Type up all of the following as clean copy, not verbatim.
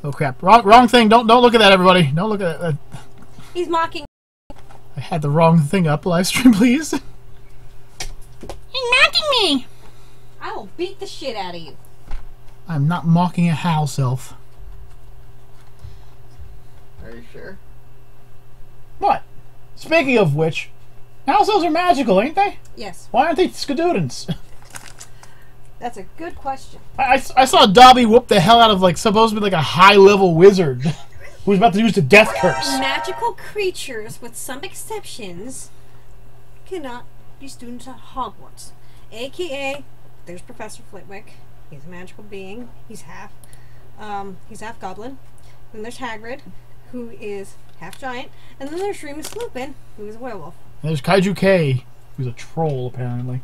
Oh crap! Wrong thing. Don't look at that, everybody. Don't look at that. He's mocking. I had the wrong thing up. Live stream, please. He's mocking me. I will beat the shit out of you. I'm not mocking a house elf. Are you sure? What? Speaking of which, house elves are magical, ain't they? Yes. Why aren't they skadoodins? That's a good question. I saw Dobby whoop the hell out of, like, supposedly like a high-level wizard who was about to use the death curse. Magical creatures, with some exceptions, cannot be students at Hogwarts. AKA, there's Professor Flitwick. He's a magical being. He's half goblin. Then there's Hagrid, who is half giant. And then there's Remus Lupin, who is a werewolf. And there's Kaiju K, who's a troll, apparently.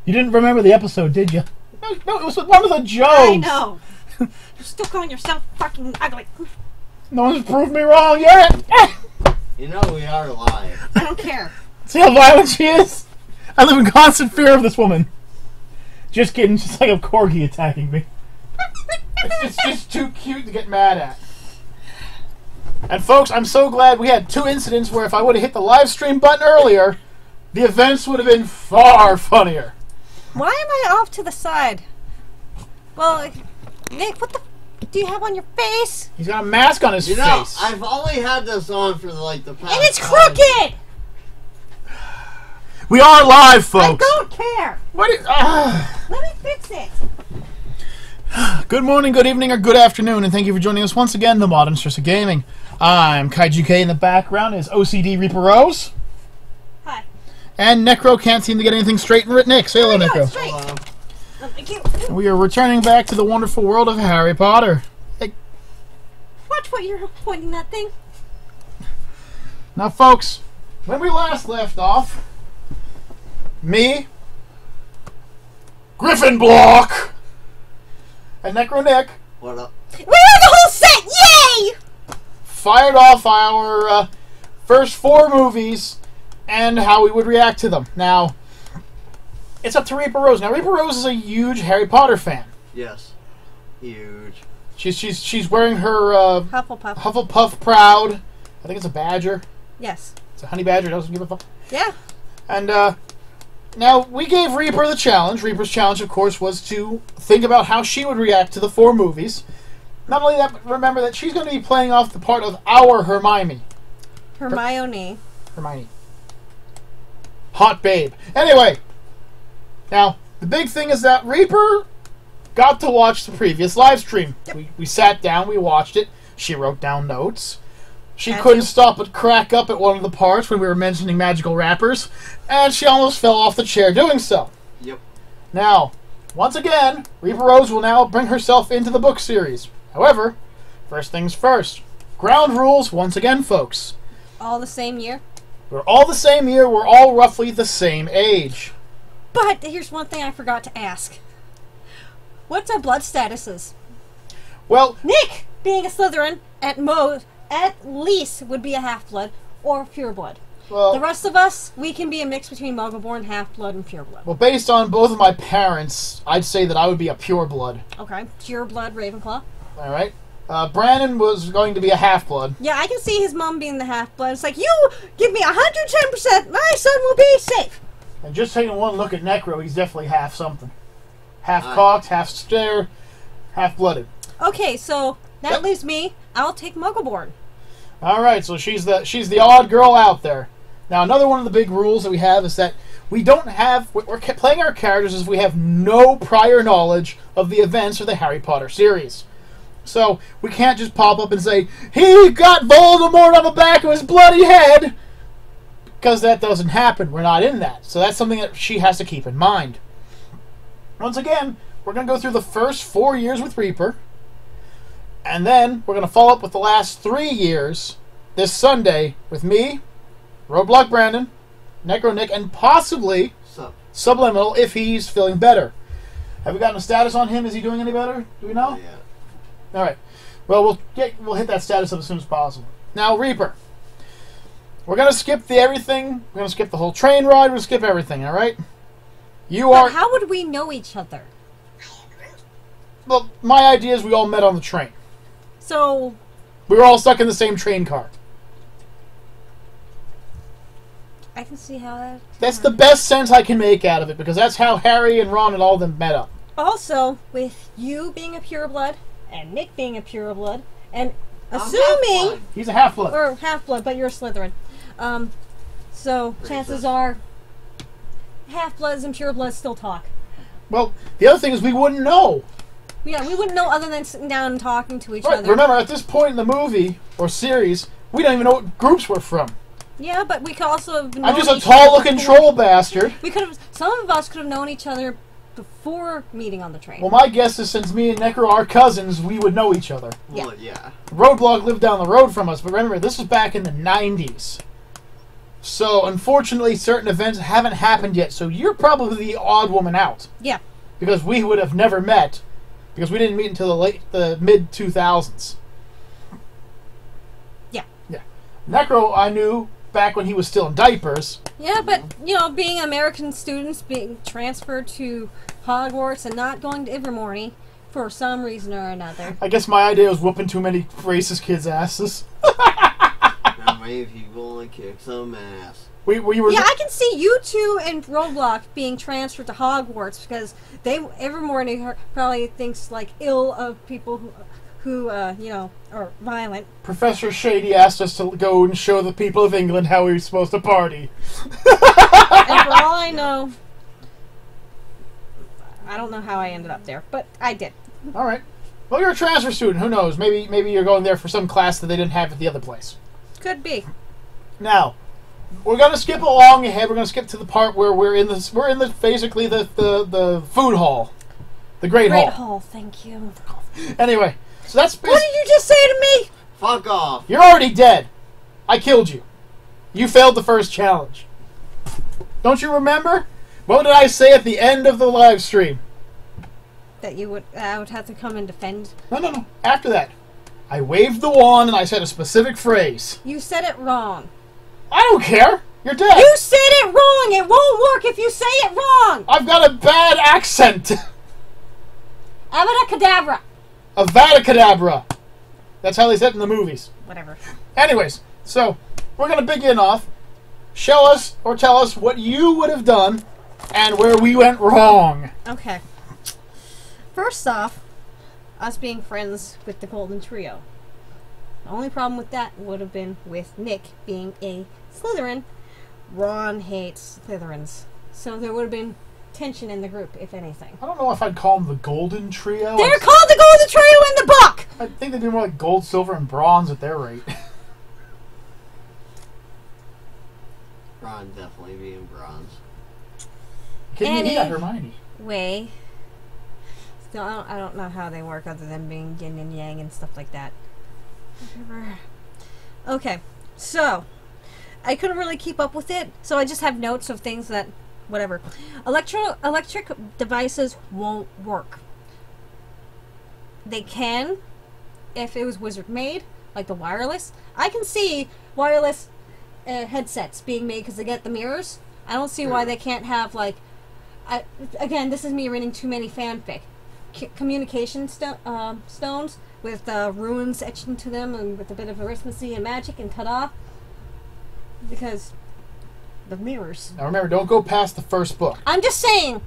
You didn't remember the episode, did you? No, it was one of the jokes. I know. You're still calling yourself fucking ugly. No one's proved me wrong yet. You know we are live. I don't care. See how violent she is? I live in constant fear of this woman. Just kidding, just like a corgi attacking me. It's just too cute to get mad at. And folks, I'm so glad we had 2 incidents where if I would have hit the live stream button earlier, the events would have been far funnier. Why am I off to the side? Well, Nick, what the f do you have on your face? He's got a mask on his face. I've only had this on for like the past. And it's crooked! We are live, folks. I don't care. What is, Let me fix it. Good morning, good evening, or good afternoon, and thank you for joining us once again, The Modern Source of Gaming. I'm Kaiju K. In the background is OCD Reaper Rose. Hi. And Necro can't seem to get anything straight and written. Nick, say hello, Necro. Straight. Thank you. We are returning back to the wonderful world of Harry Potter. Hey. Watch what you're pointing that thing. Now, folks, when we last left off, me, Griffin Block, and Necro Nick, What up? We have the whole set! Yay! fired off our first 4 movies and how we would react to them. Now, it's up to Reaper Rose. Now, Reaper Rose is a huge Harry Potter fan. Yes. Huge. She's wearing her Hufflepuff. Hufflepuff Proud. I think it's a badger. Yes. It's a honey badger. Doesn't give a fuck. Yeah. And now we gave Reaper the challenge. Reaper's challenge, of course, was to think about how she would react to the 4 movies. Not only that, but remember that she's going to be playing off the part of our Hermione. Hermione. Hermione. Hot babe. Anyway, now, the big thing is that Reaper got to watch the previous live stream. Yep. We sat down, we watched it. She wrote down notes. She Had couldn't to. stop but crack up at one of the parts when we were mentioning magical rappers, and she almost fell off the chair doing so. Yep. Now, once again, Reaper Rose will now bring herself into the book series. However, first things first. Ground rules, once again, folks. All the same year. We're all the same year, we're all roughly the same age. But here's one thing I forgot to ask. What's our blood statuses? Well, Nick, being a Slytherin, at least would be a half-blood or pureblood. well, The rest of us, we can be a mix between Muggle-born, half-blood, and pureblood. well, based on both of my parents, I'd say that I would be a pureblood. Okay, pureblood Ravenclaw. All right. Brandon was going to be a half-blood. Yeah, I can see his mom being the half-blood. It's like, you give me 110%, my son will be safe. And just taking one look at Necro, he's definitely half something. Half cocked, half stare, half blooded. Okay, so that Yep. leaves me. I'll take Muggle-born. All right, so she's the odd girl out there. Now, another one of the big rules that we have is that we're playing our characters as if we have no prior knowledge of the events of the Harry Potter series. So we can't just pop up and say, he got Voldemort on the back of his bloody head, because that doesn't happen. We're not in that. So that's something that she has to keep in mind. Once again, we're going to go through the first 4 years with Reaper, and then we're going to follow up with the last 3 years this Sunday with me, Roadblock Brandon, Necro Nick, and possibly Subliminal if he's feeling better. Have we gotten a status on him? Is he doing any better? Do we know? Yeah. All right. Well, we'll hit that status up as soon as possible. Now, Reaper. We're going to skip everything. We're going to skip the whole train ride. We're going to skip everything, all right? But how would we know each other? Well, my idea is we all met on the train. So, We were all stuck in the same train car. I can see how that... That's the best sense I can make out of it, because that's how Harry and Ron and all of them met up. Also, with you being a pureblood, and Nick being a pureblood, and I'm assuming... half-blood. He's a half-blood. Or half-blood, but you're a Slytherin. So, chances are, half-bloods and purebloods still talk. Well, the other thing is we wouldn't know. Yeah, we wouldn't know other than sitting down and talking to each Right, other. remember, at this point in the movie, or series, we don't even know what groups we're from. Yeah, but we could also have known I'm just a each other tall-looking before- troll bastard. We could have. Some of us could have known each other before meeting on the train. Well, my guess is since me and Necro are cousins, we would know each other. Well, yeah. Roadblock lived down the road from us, but remember, this was back in the 90s. So, unfortunately, certain events haven't happened yet, so you're probably the odd woman out. Yeah. Because we would have never met, because we didn't meet until the mid-2000s. Yeah. Yeah. Necro, I knew back when he was still in diapers. Yeah, but, being American students being transferred to Hogwarts and not going to Ilvermorny for some reason or another. I guess my idea was whooping too many racist kids' asses. Not many people only kick some ass. We were... Yeah, I can see you two and Roadblock being transferred to Hogwarts because Ilvermorny probably thinks like ill of people who are violent. Professor Shady asked us to go and show the people of England how we were supposed to party. And for all I know, I don't know how I ended up there, but I did. All right. Well, you're a transfer student. Who knows? Maybe you're going there for some class that they didn't have at the other place. Could be. Now, we're gonna skip along ahead. We're gonna skip to the part where we're in the basically the food hall, the Great Great Hall. Hall, thank you. Anyway, so that's What did you just say to me? Fuck off. You're already dead. I killed you. You failed the first challenge. Don't you remember? What did I say at the end of the live stream? That I would have to come and defend. No. After that, I waved the wand and I said a specific phrase. You said it wrong. I don't care. You're dead. You said it wrong. It won't work if you say it wrong. I've got a bad accent. Avada Kedavra. Avada Kedavra. That's how they said it in the movies. Whatever. Anyways, so we're going to begin off. Show us or tell us what you would have done and where we went wrong. Okay. First off, us being friends with the Golden Trio. The only problem with that would have been with Nick being a Slytherin. Ron hates Slytherins. So there would have been tension in the group, if anything. I don't know if I'd call them the Golden Trio. They're called the Golden Trio in the book! I think they'd be more like gold, silver, and bronze at their rate. Ron definitely being bronze. Kidding me? He got Hermione. Anyway, still, I don't know how they work other than being yin and yang and stuff like that. Whatever. Okay, so I couldn't really keep up with it, so I just have notes of things that, whatever. Electric devices won't work. They can, if it was wizard made, like the wireless. I can see wireless headsets being made because they get the mirrors. I don't see why they can't have like. Again, this is me reading too many fanfic. Communication stones with runes etched into them and with a bit of arithmetic and magic and ta-da. Because the mirrors. Now remember, don't go past the first book. I'm just saying,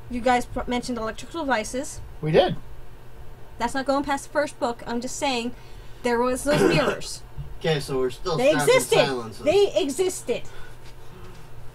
you guys mentioned electrical devices. We did. That's not going past the first book. I'm just saying there was those mirrors. Okay, so we're still They stuck in existed. silences.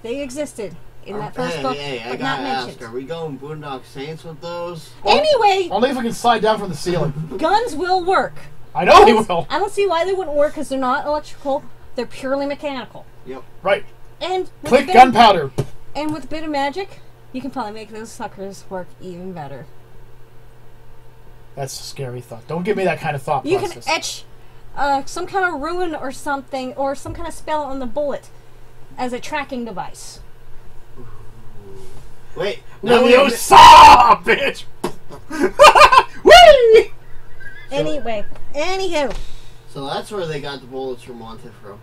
They existed in that first Hey, book, I but gotta not ask, mentioned. are we going Boondock Saints with those? Anyway, Only if we can slide down from the ceiling. guns will work. I know they will. I don't see why they wouldn't work because they're not electrical. They're purely mechanical. Yep. Right. And with Click a bit gunpowder. and with a bit of magic, you can probably make those suckers work even better. That's a scary thought. Don't give me that kind of thought You can process. etch some kind of rune or something, or some kind of spell on the bullet as a tracking device. Wait. Now you saw, bitch! Whee! Anyway, anywho, So that's where they got the bullets from Montefiore.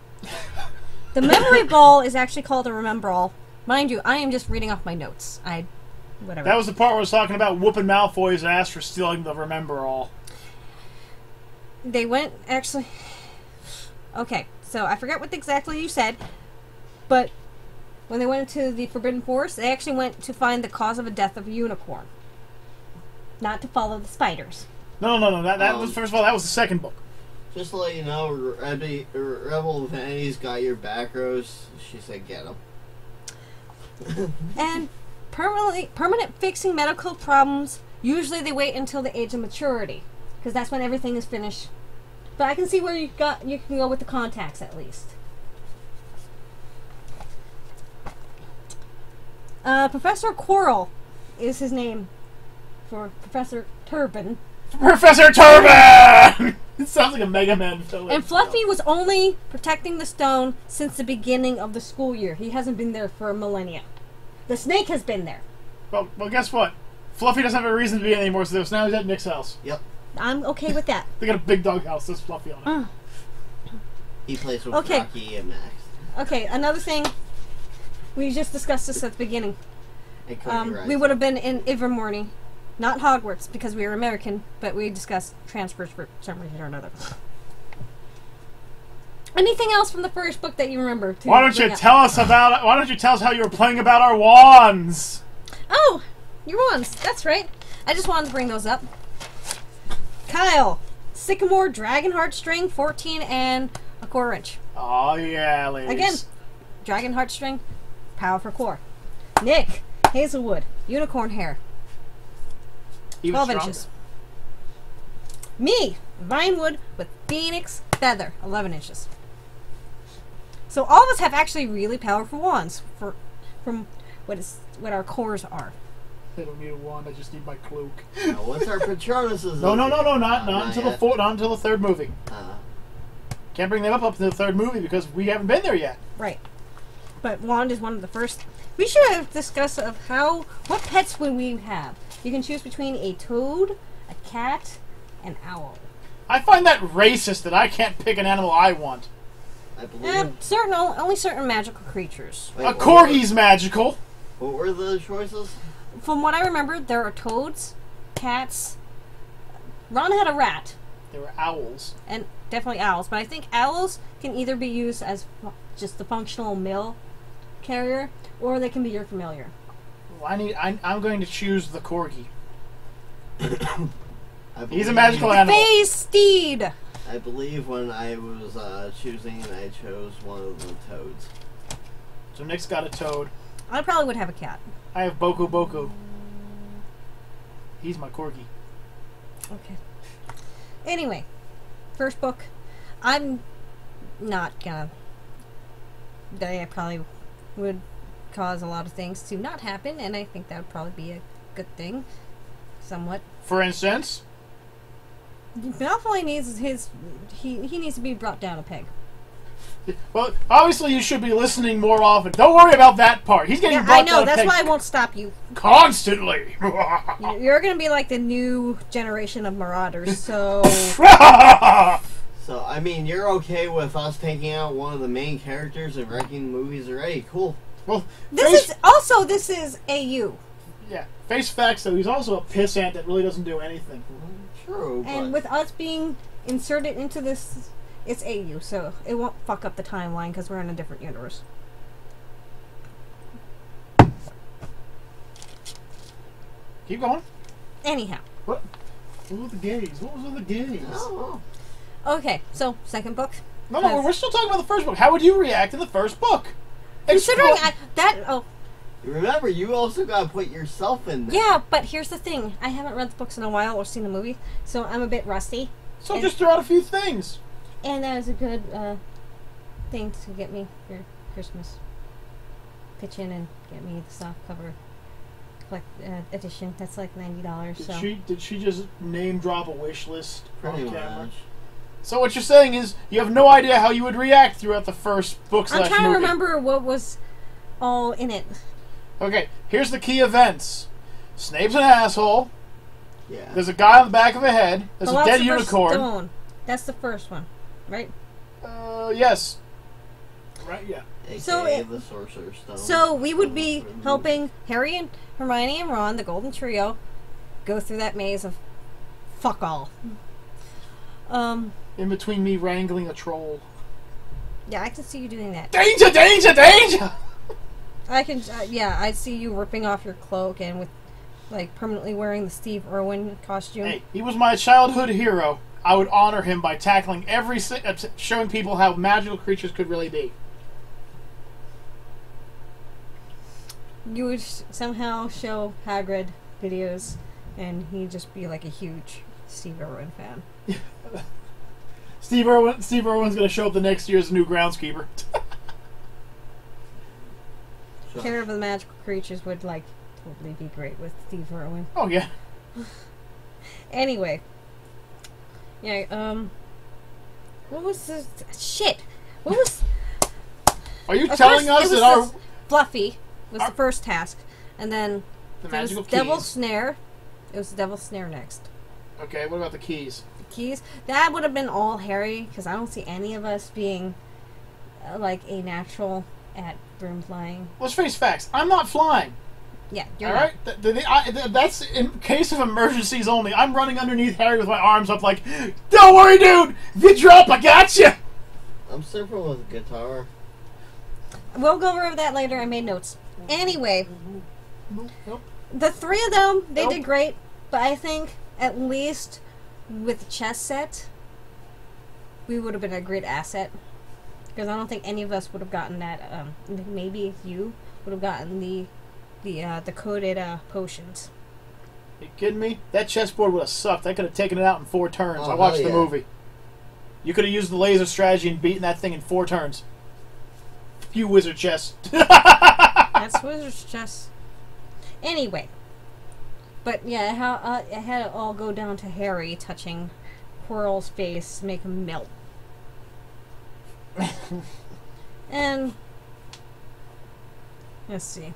the memory ball is actually called a remember all. Mind you, I am just reading off my notes. I whatever. That was the part where I was talking about whooping Malfoy's ass for stealing the Remember All. They went, actually... Okay, so I forget what exactly you said, but when they went into the Forbidden Forest, they actually went to find the cause of the death of a unicorn. Not to follow the spiders. No. That was, first of all, that was the second book. Just to let you know, Rebel Vanity's got your back, Rose. She said get him. And permanent fixing medical problems, usually they wait until the age of maturity, because that's when everything is finished. But I can see where you can go with the contacts at least. Professor Quirrell is his name for Professor Turpin. Professor Turban! It sounds like a Mega Man villain. And Fluffy was only protecting the stone since the beginning of the school year. He hasn't been there for a millennia. The snake has been there. Well, guess what? Fluffy doesn't have a reason to be anymore, so now he's at Nick's house. Yep. I'm okay with that. They got a big dog house. There's Fluffy on it. He plays with Okay. Rocky and Max. Okay, another thing. We just discussed this at the beginning. And Cody We Rising. would have been in Ilvermorny. Not Hogwarts, because we were American, but we discussed transfers for some reason or another. Anything else from the first book that you remember? Why don't you tell us how you were playing about our wands? Oh, your wands. That's right. I just wanted to bring those up. Kyle, Sycamore Dragon Heartstring, 14 and a quarter inch. Oh yeah, ladies. Again, Dragon Heartstring, powerful core. Nick, Hazelwood, Unicorn Hair, Even 12 stronger. inches. Me, Vinewood with Phoenix Feather, 11 inches. So all of us have actually really powerful wands from what our cores are. I don't need a wand. I just need my cloak. Now, what's our Patronuses? No, not yet. not until the third movie. Can't bring them up to the third movie because we haven't been there yet. Right. But wand is one of the first. We should have discussed of what pets would we have. You can choose between a toad, a cat, an owl. I find that racist that I can't pick an animal I want. I believe. Only certain magical creatures. Wait, A corgi's magical. What were the choices? From what I remember, there are toads, cats. Ron had a rat, They were owls. and definitely owls. But I think owls can either be used as just the functional mail carrier, or they can be your familiar. Well, I'm going to choose the corgi. I He's a believe- magical animal. Phase steed. I believe when I was choosing, I chose one of the toads. So Nick's got a toad. I probably would have a cat. I have Boku. He's my corgi. Okay. Anyway, first book. I'm not gonna. I probably would cause a lot of things to not happen, and I think that would probably be a good thing, somewhat. For instance, Malfoy needs he needs to be brought down a peg. well, obviously you should be listening more often. Don't worry about that part. He's getting Yeah, I brought know. down a That's peg why I won't stop you. constantly. You're gonna be like the new generation of Marauders. So So, I mean, you're okay with us taking out one of the main characters and wrecking the movies already? Cool. Well, this is AU. yeah. Face facts though, he's also a pissant that really doesn't do anything. True, And but with us being inserted into this, it's AU, so it won't fuck up the timeline because we're in a different universe. Keep going. Anyhow. What were the gays? What was with the gays? Oh, Okay, so second book. No, we're still talking about the first book. How would you react in the first book? Considering oh. Remember, you also got to put yourself in there. yeah, but here's the thing. I haven't read the books in a while or seen the movie, so I'm a bit rusty. So just throw out a few things. And that was a good thing to get me for Christmas. Pitch in and get me the soft cover edition. That's like $90. So Did she just name drop a wish list Pretty on camera? much. So what you're saying is you have no idea how you would react throughout the first book I'm slash trying movie. to remember what was all in it. Okay, here's the key events. Snape's an asshole. Yeah. There's a guy on the back of a head. There's a dead Philosopher's unicorn. Stone. That's the first one, right? Yes. Right, yeah. AKA the Sorcerer's Stone. So we would be helping Harry and Hermione and Ron, the Golden Trio, go through that maze of fuck all. In between me wrangling a troll. Yeah, I can see you doing that. Danger! Danger! Danger! I can, yeah, I see you ripping off your cloak and with, like, permanently wearing the Steve Irwin costume. Hey, he was my childhood hero. I would honor him by tackling showing people how magical creatures could really be. You would somehow show Hagrid videos, and he'd just be like a huge Steve Irwin fan. Steve Irwin's going to show up the next year as a new groundskeeper. Care of the Magical Creatures would, like, totally be great with Steve Irwin. Oh, yeah. Anyway. Yeah, what was this? Shit! What was... Are you telling us that our... Fluffy was the first task, and then The there was magical keys. Devil's Snare. It was the Devil's Snare next. Okay, what about the keys? The keys? That would have been all Harry, because I don't see any of us being, like, a natural at broom flying. Let's face facts. I'm not flying. Yeah, you're All right? That's in case of emergencies only. I'm running underneath Harry with my arms up like, don't worry, dude! If you drop, I got you! I'm surfing with a guitar. We'll go over that later. I made notes. Anyway, Nope. the three of them, they Nope. did great, but I think at least with the chess set, we would have been a great asset. Because I don't think any of us would have gotten that. I think maybe you would have gotten the coded potions. You kidding me? That chessboard would have sucked. I could have taken it out in 4 turns. Oh, I watched hell the yeah. movie. You could have used the laser strategy and beaten that thing in 4 turns. You wizard chess. That's wizard's chess. Anyway, but yeah, how it had it all go down to Harry touching Quirrell's face, to make him melt. And let's see.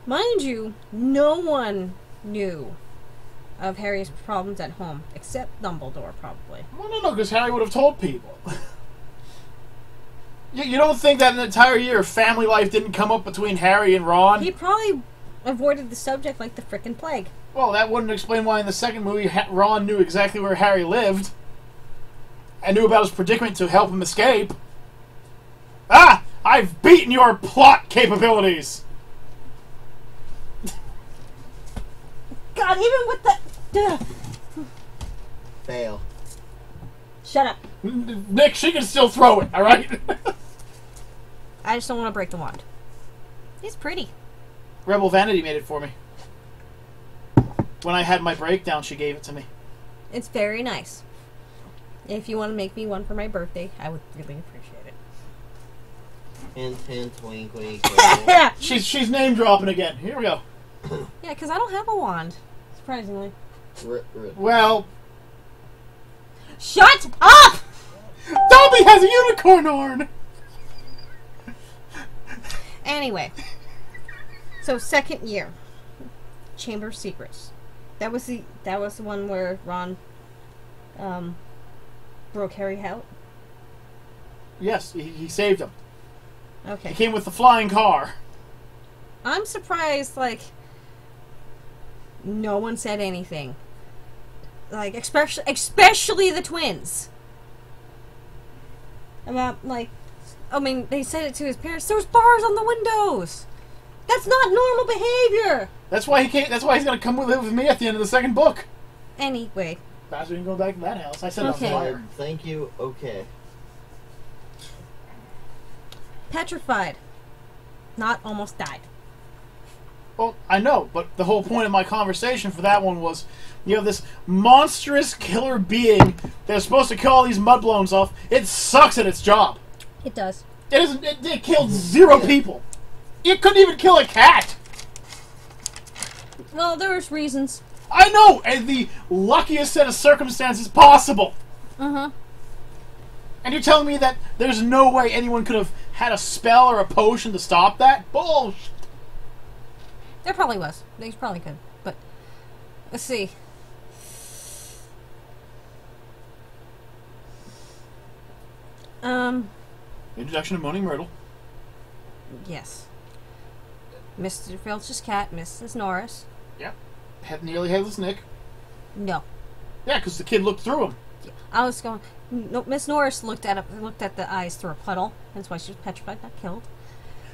Mind you, no one knew of Harry's problems at home except Dumbledore, probably. Well, no, because Harry would have told people. You don't think that an entire year of family life didn't come up between Harry and Ron? He probably avoided the subject like the frickin' plague. Well, that wouldn't explain why in the second movie Ron knew exactly where Harry lived and knew about his predicament to help him escape. Ah! I've beaten your plot capabilities! God, even with the... Fail. Shut up. Nick, she can still throw it, alright? I just don't want to break the wand. It's pretty. Rebel Vanity made it for me. When I had my breakdown, she gave it to me. It's very nice. If you want to make me one for my birthday, I would really appreciate it. Hint, hint, wink, wink. Yeah, She's name dropping again. Here we go. because I don't have a wand, surprisingly. Well, Shut up! Dobby has a unicorn horn! Anyway, so second year, Chamber of Secrets. That was the one where Ron broke Harry out. Yes, he saved him. Okay. He came with the flying car. I'm surprised, like, no one said anything. Like, especially the twins. About, like, I mean, they said it to his parents. There's bars on the windows. That's not normal behavior. That's why he's gonna come live with me at the end of the second book. Anyway. Faster you can go back to that house. I said Okay. on fire. Thank you. Okay. Petrified. Not almost died. Well, I know, but the whole point of my conversation for that one was, you have this monstrous killer being that's supposed to kill all these mudblowns off. It sucks at its job. It does. It killed 0 people. It couldn't even kill a cat. Well, there's reasons. I know, and the luckiest set of circumstances possible. Uh-huh. And you're telling me that there's no way anyone could have had a spell or a potion to stop that? Bullshit. There probably was. They probably could. But, let's see. Introduction of Moaning Myrtle. Yes. Mr. Filch's cat, Mrs. Norris. Yep. Nearly headless Nick. No. Yeah, because the kid looked through him. I was going. No, Miss Norris looked at the eyes through a puddle. That's why she was petrified, not killed.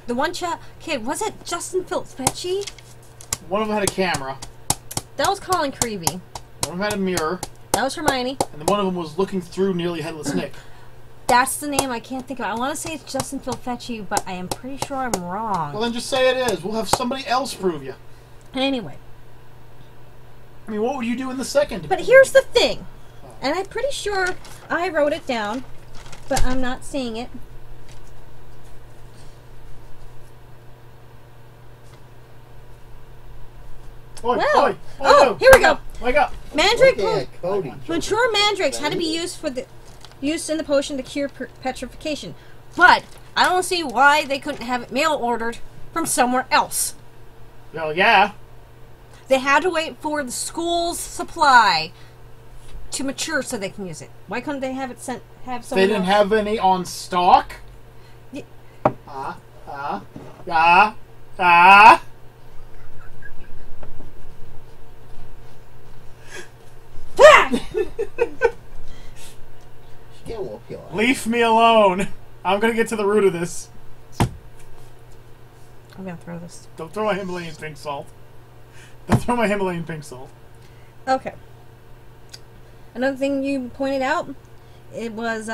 The one kid, was it Justin Filch-Fetchy? One of them had a camera. That was Colin Creevy. One of them had a mirror. That was Hermione. And then one of them was looking through Nearly Headless Nick. That's the name I can't think of. I want to say it's Justin Filch-Fetchy, but I am pretty sure I'm wrong. Well, then just say it is. We'll have somebody else prove you. Anyway. I mean, what would you do in the second? But here's the thing. And I'm pretty sure I wrote it down, but I'm not seeing it. Oi, Wow. oi, oi, Oh, oi, here we go. Wake up. Mandrake. Yeah, Cody. Mature mandrakes had to be used in the potion to cure petrification, but I don't see why they couldn't have it mail ordered from somewhere else. Well, yeah. They had to wait for the school's supply to mature so they can use it. Why couldn't they have it sent? Have someone They didn't else? have any on stock. Y- Ah. She can't whoop your ass. Leave me alone. I'm gonna get to the root of this. I'm gonna throw this. Don't throw my Himalayan pink salt. Don't throw my Himalayan pink salt. Okay. Another thing you pointed out, it was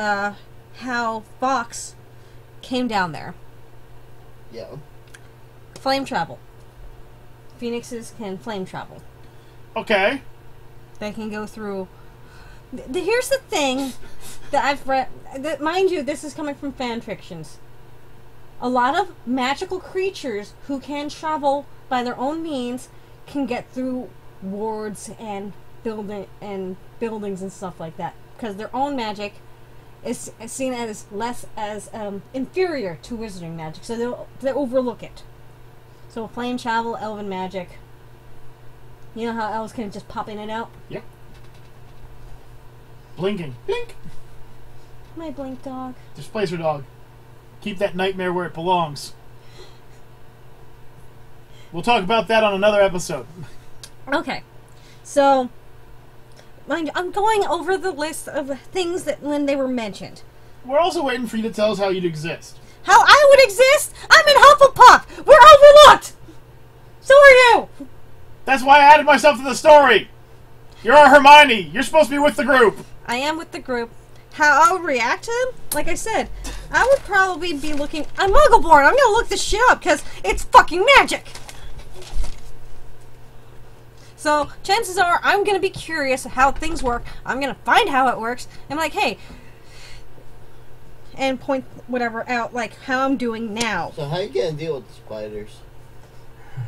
how Fox came down there. Yeah. Flame travel. Phoenixes can flame travel. Okay. They can go through. Here's the thing that I've read. That, mind you, this is coming from fan fictions. A lot of magical creatures who can travel by their own means can get through wards and buildings and stuff like that because their own magic is seen as less as inferior to wizarding magic, so they overlook it. So flame travel, elven magic. You know how elves can just pop in and out? Yep. Blinking. Blink. My blink dog. Displacer dog. Keep that nightmare where it belongs. We'll talk about that on another episode. Okay. So, mind you, I'm going over the list of things that when they were mentioned. We're also waiting for you to tell us how you'd exist. How I would exist? I'm in Hufflepuff! We're overlooked! So are you! That's why I added myself to the story. You're a Hermione. You're supposed to be with the group. I am with the group. How I would react to them? Like I said, I would probably be looking... I'm Muggleborn! I'm gonna look this shit up because it's fucking magic! So, chances are, I'm gonna be curious how things work. I'm gonna find how it works. I'm like, hey... And point whatever out, like how I'm doing now. So how you gonna deal with the spiders?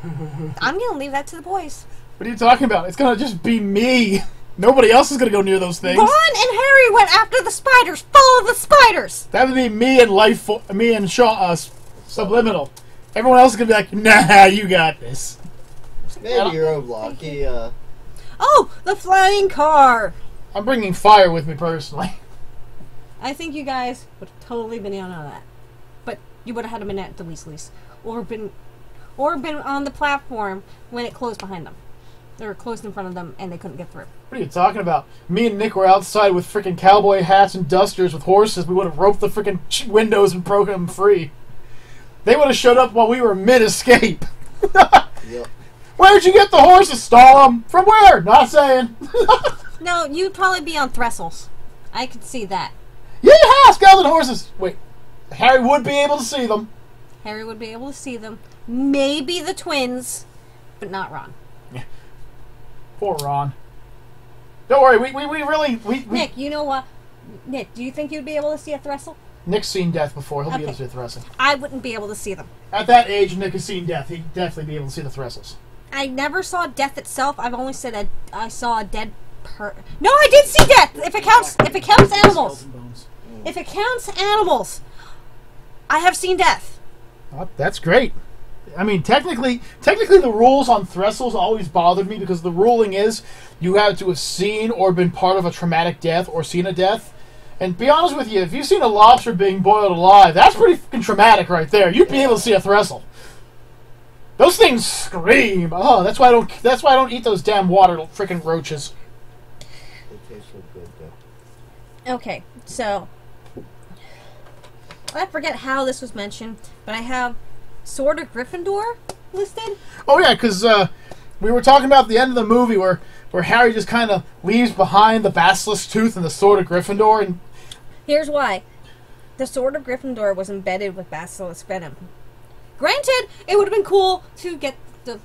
I'm gonna leave that to the boys. What are you talking about? It's gonna just be me. Nobody else is gonna go near those things. Ron and Harry went after the spiders. Follow the spiders. That would be me and me and Shaw, Subliminal. Everyone else is gonna be like, nah, you got this. Maybe you're lucky. Oh, the flying car. I'm bringing fire with me personally. I think you guys would have totally been in on that, but you would have had them in at the Weasleys, or been on the platform when it closed behind them. They were closed in front of them, and they couldn't get through. What are you talking about? Me and Nick were outside with freaking cowboy hats and dusters with horses. We would have roped the freaking windows and broken them free. They would have showed up while we were mid-escape. Yep. Where'd you get the horses? Stall them. From where? Not saying. No, you'd probably be on Thistles. I could see that. Yeah, skeleton horses. Wait, Harry would be able to see them. Harry would be able to see them. Maybe the twins, but not Ron. Poor Ron. Don't worry, we really... Nick, you know what? Nick, do you think you'd be able to see a Threstle? Nick's seen death before. He'll be able to Okay. see the Threstle. I wouldn't be able to see them. At that age, Nick has seen death. He'd definitely be able to see the Threstles. I never saw death itself. I've only said I saw a dead No, I did see death! If it counts animals. Skeleton bones. If it counts animals, I have seen death. Oh, that's great. I mean, technically, the rules on Threstles always bothered me because the ruling is you have to have seen or been part of a traumatic death or seen a death. And be honest with you, if you've seen a lobster being boiled alive, that's pretty fucking traumatic right there. You'd be able to see a threshold. Those things scream. Oh, that's why I don't. That's why I don't eat those damn water freaking roaches. It tastes so good though. Okay, so I forget how this was mentioned, but I have Sword of Gryffindor listed. Oh yeah, because we were talking about the end of the movie where Harry just kind of leaves behind the basilisk tooth and the Sword of Gryffindor, and Here's why: the Sword of Gryffindor was embedded with basilisk venom. Granted, it would have been cool to get the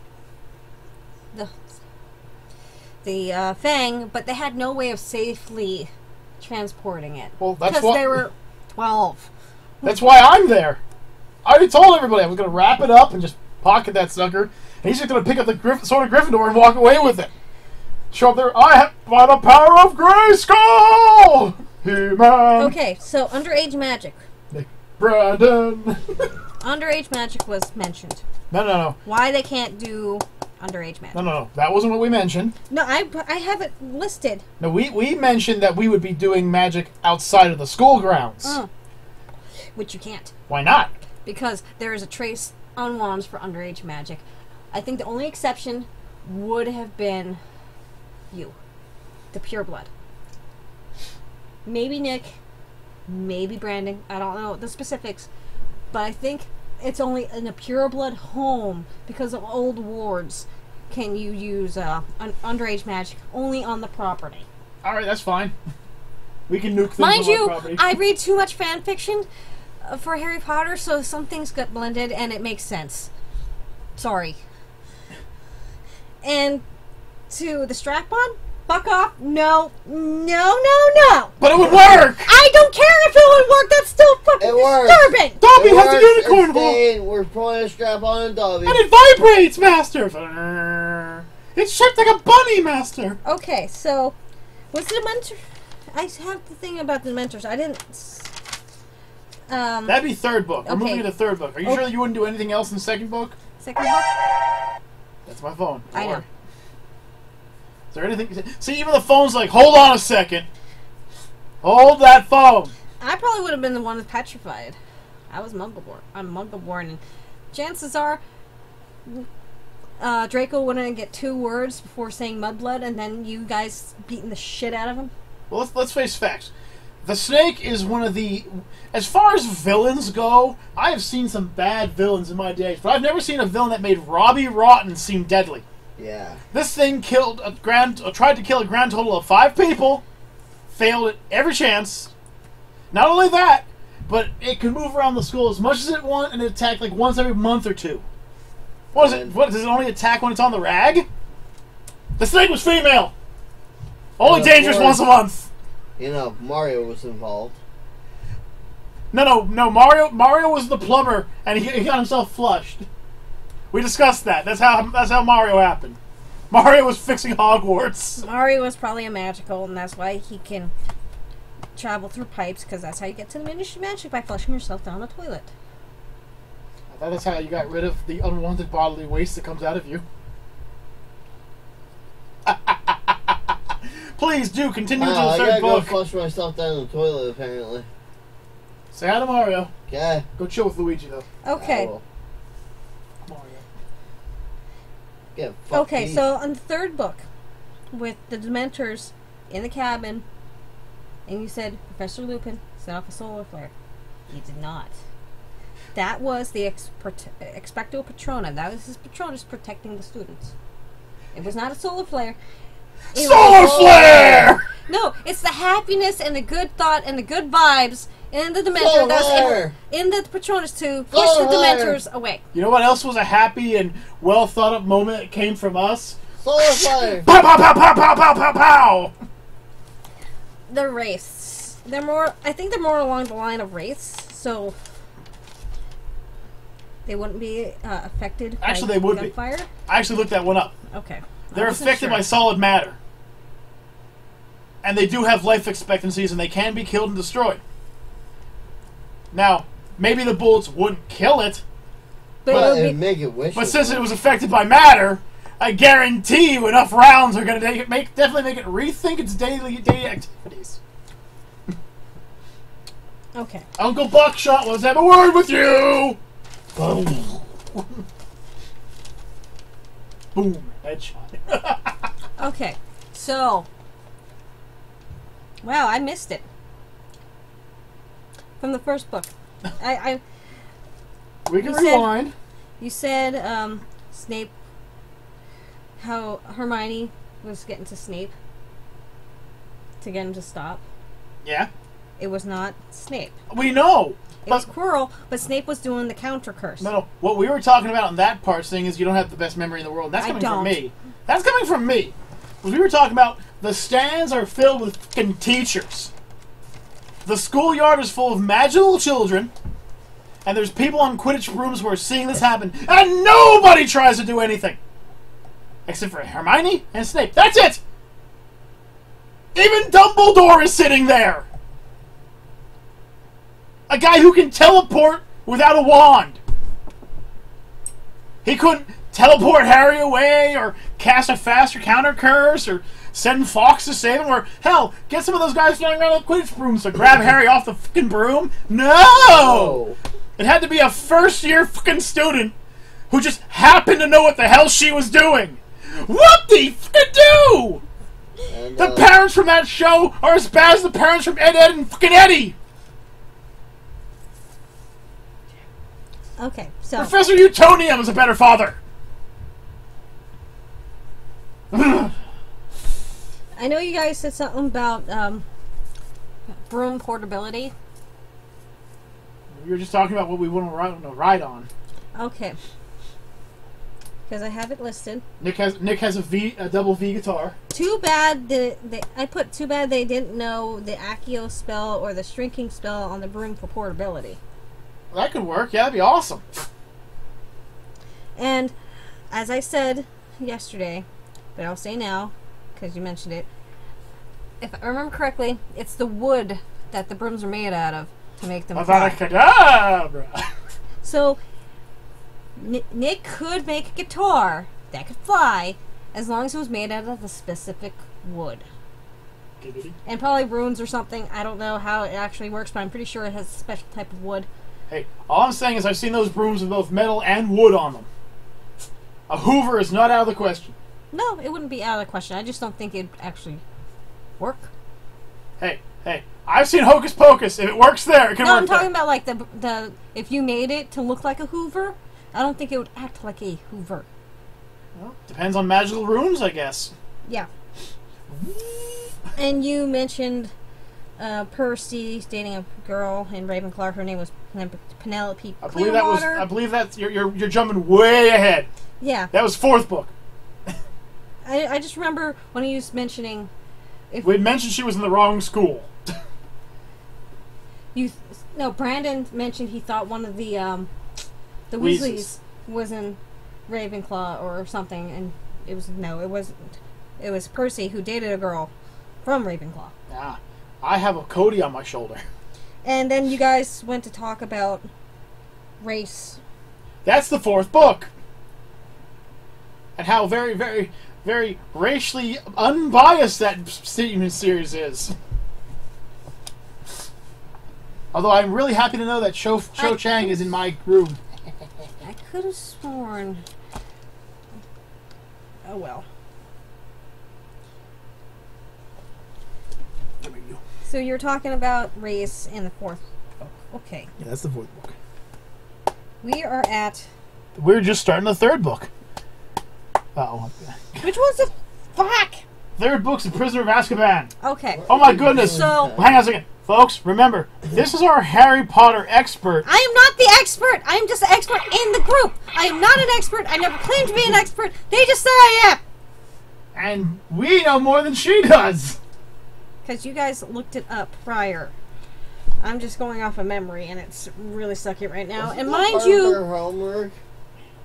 Fang, but they had no way of safely transporting it. Well, that's because what they were 12. That's why I'm there. I already told everybody I was going to wrap it up and just pocket that sucker, and he's just going to pick up the Sword of Gryffindor and walk away with it. Show up there, I have by the power of Grayskull! He-Man! Okay, so underage magic. Nick Brandon! Underage magic was mentioned. No. Why they can't do underage magic? No. That wasn't what we mentioned. No, I have it listed. No, we mentioned that we would be doing magic outside of the school grounds. Which you can't. Why not? Because there is a trace on wands for underage magic. I think the only exception would have been you. The pure blood. Maybe Nick. Maybe Brandon. I don't know the specifics. But I think it's only in a pure blood home, because of old wards, can you use underage magic only on the property. Alright, that's fine. We can nuke things Mind on our you, property. I read too much fan fiction for Harry Potter, so some things got blended and it makes sense. Sorry. And to the strap-on, fuck off. No. But it would work! I don't care if it would work. That's still fucking disturbing. Dobby It has the works. unicorn It's ball! staying. We're pulling a strap on and Dobby. And it vibrates, Master! It's shaped like a bunny, Master! Okay, so what's the Dementor? I have the thing about the Dementors. I didn't. That'd be third book. We're Okay. moving to third book. Are you sure you wouldn't do anything else in second book? Second book. That's my phone. Don't I know. worry. Is there anything? See, even the phone's like, hold on a second. Hold that phone. I probably would have been the one with petrified. I was Muggleborn. I'm Muggleborn, and chances are Draco wouldn't get 2 words before saying mudblood, and then you guys beating the shit out of him. Well, let's face facts. The Snake is one of the... As far as villains go, I have seen some bad villains in my days, but I've never seen a villain that made Robbie Rotten seem deadly. Yeah. This thing tried to kill a grand total of 5 people, failed at every chance. Not only that, but it can move around the school as much as it wants, and it attack like once every month or 2. What is it? What, does it only attack when it's on the rag? The Snake was female! Only dangerous once a month! You know, Mario was involved. No, Mario was the plumber, and he got himself flushed. We discussed that. That's how Mario happened. Mario was fixing Hogwarts. Mario was probably a magical, and that's why he can travel through pipes, because that's how you get to the Ministry of Magic, by flushing yourself down the toilet. I thought that's how you got rid of the unwanted bodily waste that comes out of you. Please do continue to the I third gotta book. go flush myself down the toilet, apparently. Say hi to Mario. Okay. Go chill with Luigi, though. Okay. Mario. Yeah, fuck Okay, me. so on the third book, with the Dementors in the cabin, and you said Professor Lupin set off a solar flare. He did not. That was the Expecto Patronum. That was his Patronus protecting the students. It was not a solar flare. It Solar was flare! No, it's the happiness and the good thought and the good vibes in the Dementor Solar that was flare! in the Patronus to push Solar the flare! Dementors away. You know what else was a happy and well thought up moment that came from us? Solar flare! Pow pow pow pow pow pow pow pow! The wraiths. They're more. I think they're more along the line of wraiths, so they wouldn't be affected. Actually, by they would be. gunfire. I actually looked that one up. Okay. They're affected by solid matter. And they do have life expectancies, and they can be killed and destroyed. Now, maybe the bullets wouldn't kill it, But it'd make it wish. but since it was affected by matter, I guarantee you enough rounds are going to definitely make it rethink its daily activities. Okay. Uncle Buckshot wants to have a word with you! Boom. Boom. Headshot. Okay. So. Wow, I missed it. From the first book. We can rewind. You said, Snape, how Hermione was getting to Snape to get him to stop. Yeah. It was not Snape. We know. It was Quirrell, but Snape was doing the counter curse. No. What we were talking about in that part, saying is you don't have the best memory in the world. That's coming from me. That's coming from me. Because we were talking about the stands are filled with fucking teachers. The schoolyard is full of magical children. And there's people on Quidditch brooms who are seeing this happen. And nobody tries to do anything. Except for Hermione and Snape. That's it! Even Dumbledore is sitting there! A guy who can teleport without a wand. He couldn't teleport Harry away, or cast a faster counter curse, or send Fox to save him, or hell, get some of those guys flying around with Quidditch brooms to grab Harry off the fucking broom. No! It had to be a first-year fucking student who just happened to know what the hell she was doing. What the fucking do? And, The parents from that show are as bad as the parents from Ed, Ed, and fucking Eddie. Okay, so... Professor Utonium is a better father. I know you guys said something about broom portability. We were just talking about what we want to ride on. Okay. Because I have it listed. Nick has a double V guitar. Too bad too bad they didn't know the Accio spell or the shrinking spell on the broom for portability. Well, that could work. Yeah, that'd be awesome. And as I said yesterday, but I'll say now because you mentioned it. If I remember correctly, it's the wood that the brooms are made out of to make them fly. Avada Kedavra. So Nick could make a guitar that could fly as long as it was made out of a specific wood. And probably runes or something. I don't know how it actually works, but I'm pretty sure it has a special type of wood. Hey, all I'm saying is I've seen those brooms with both metal and wood on them. A Hoover is not out of the question. No, it wouldn't be out of the question. I just don't think it'd actually work. Hey, I've seen Hocus Pocus. If it works there, it can work No, I'm talking there. about like the if you made it to look like a Hoover, I don't think it would act like a Hoover. Well, depends on magical runes, I guess. Yeah. And you mentioned Percy dating a girl in Ravenclaw. Her name was Penelope Clearwater. I believe that's you're jumping way ahead. Yeah. That was 4th book. I just remember when he was mentioning. We mentioned she was in the wrong school. Brandon mentioned he thought one of the Weasleys was in Ravenclaw or something, and it wasn't. It was Percy who dated a girl from Ravenclaw. Ah, I have a Cody on my shoulder. And then you guys went to talk about race. That's the 4th book. And how very, very, very racially unbiased that series is. Although I'm really happy to know that Cho Chang is in my room. I could have sworn. Oh well. So you're talking about race in the 4th book. Okay. Yeah, that's the 4th book. We are at... We're just starting the 3rd book. Uh-oh. Which one's the... Fuck! 3rd book's The Prisoner of Azkaban. Okay. Oh my goodness. So... Hang on a second. Folks, remember, this is our Harry Potter expert. I am not the expert! I am just an expert in the group! I am not an expert! I never claimed to be an expert! They just say I am! And we know more than she does. Because you guys looked it up prior. I'm just going off of memory, and it's really sucky right now. And mind you... homework?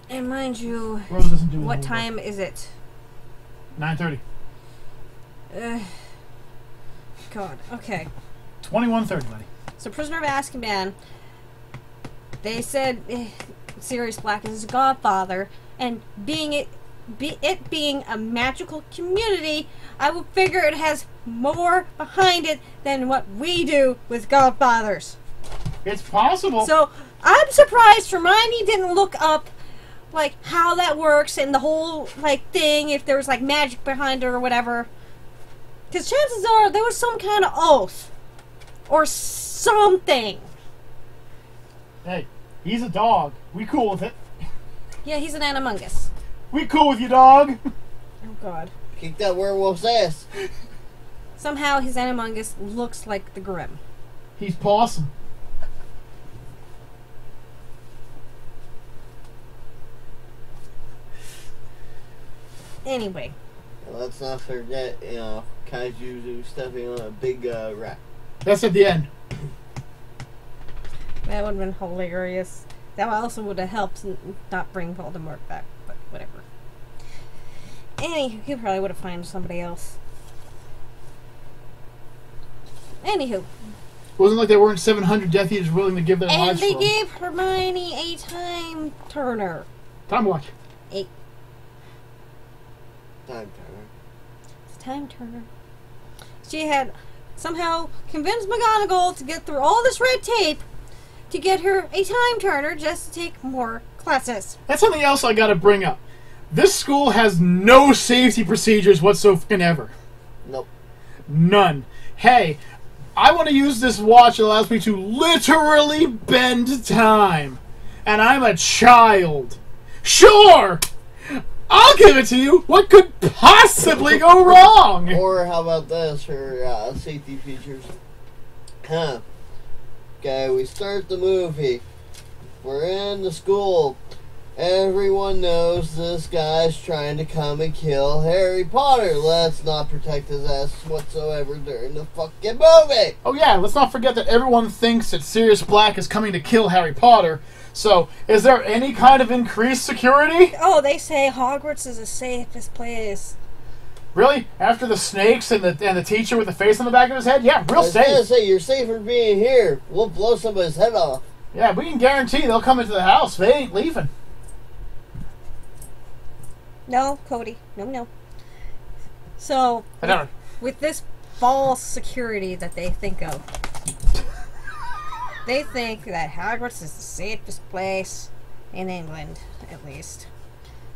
And mind you... Rose doesn't do what homework. time is it? 9:30. God, okay. 21:30, buddy. So, Prisoner of Azkaban, they said Sirius Black is his godfather, and being a magical community, I would figure it has more behind it than what we do with godfathers. It's possible. So I'm surprised Hermione didn't look up like how that works and the whole like thing, if there was like magic behind it or whatever. Because chances are there was some kind of oath or something. Hey, he's a dog. We cool with it. Yeah, he's an animungus. We cool with you, dog. Oh God. Kick that werewolf's ass. Somehow his animungus looks like the Grim. He's possum. Anyway. Let's not forget, Kaiju stepping on a big rat. That's at the end. That would have been hilarious. That also would have helped not bring Voldemort back, but whatever. He probably would have found somebody else. Anywho. Wasn't like there weren't 700 Death Eaters willing to give their And lives they for him. gave Hermione a time turner. Time watch. Time turner. It's a time turner. She had somehow convinced McGonagall to get through all this red tape to get her a time turner just to take more classes. That's something else I gotta bring up. This school has no safety procedures whatsoever. Nope. None. Hey, I want to use this watch that allows me to literally bend time. And I'm a child. Sure! I'll give it to you! What could possibly go wrong? Or how about this for safety features? Okay, we start the movie. We're in the school. Everyone knows this guy's trying to come and kill Harry Potter. Let's not protect his ass whatsoever during the fucking movie. Oh yeah, let's not forget that everyone thinks that Sirius Black is coming to kill Harry Potter. So, is there any kind of increased security? Oh, they say Hogwarts is the safest place. Really? After the snakes and the teacher with the face on the back of his head? Yeah, real I was gonna safe. say, you're safer being here. We'll blow somebody's head off. Yeah, we can guarantee they'll come into the house. They ain't leaving. No, Cody. No. So, I don't know. with this false security that they think of, they think that Hogwarts is the safest place in England, at least.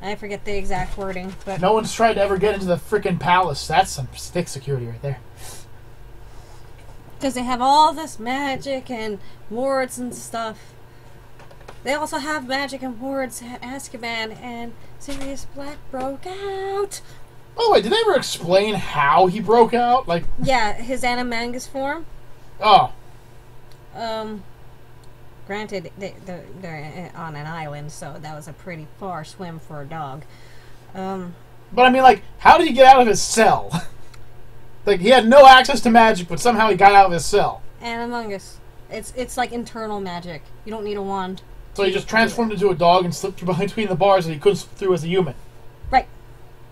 I forget the exact wording, but No one's tried to ever get into the frickin' palace. That's some stick security right there. because they have all this magic and wards and stuff. They also have magic and wards at Azkaban, and Sirius Black broke out. Oh wait, did they ever explain how he broke out? Like, Yeah, his Animagus form. oh, Granted, they're on an island, so that was a pretty far swim for a dog. but I mean, like, how did he get out of his cell? Like, he had no access to magic, but somehow he got out of his cell. Animagus. It's like internal magic. You don't need a wand. So he just transformed into a dog and slipped through between the bars that he couldn't slip through as a human. Right.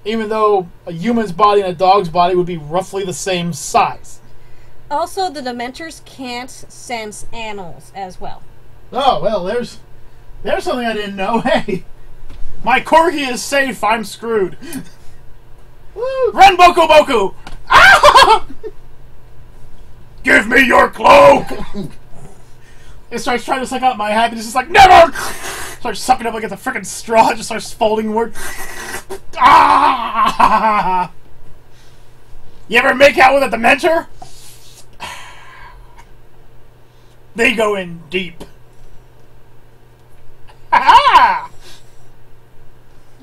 Even though a human's body and a dog's body would be roughly the same size. Also, the Dementors can't sense animals as well. Oh, well, there's something I didn't know. Hey, my corgi is safe. I'm screwed. Woo. Run, Boku Boku! Ah! Give me your cloak! It starts trying to suck out my hat, and it's just like, never! Starts sucking up like it's a freaking straw, it just starts folding inward. Ah! You ever make out with a Dementor? They go in deep. Ha!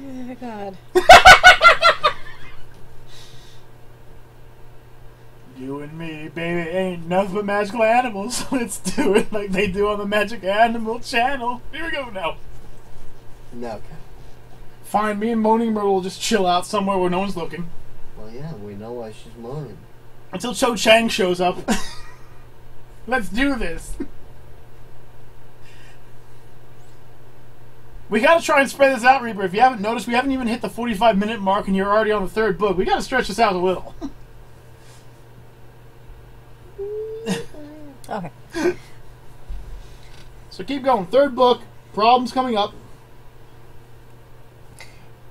Oh, God. You and me, baby, ain't nothing but magical animals. Let's do it like they do on the Magic Animal channel. Here we go now. No, okay. Fine, me and Moaning Myrtle will just chill out somewhere where no one's looking. Well, yeah, we know why she's moaning. Until Cho Chang shows up. Let's do this. We gotta try and spread this out, Reaper. If you haven't noticed, we haven't even hit the 45-minute mark and you're already on the third book. We gotta stretch this out a little. Okay. So keep going. Third book. Problems coming up.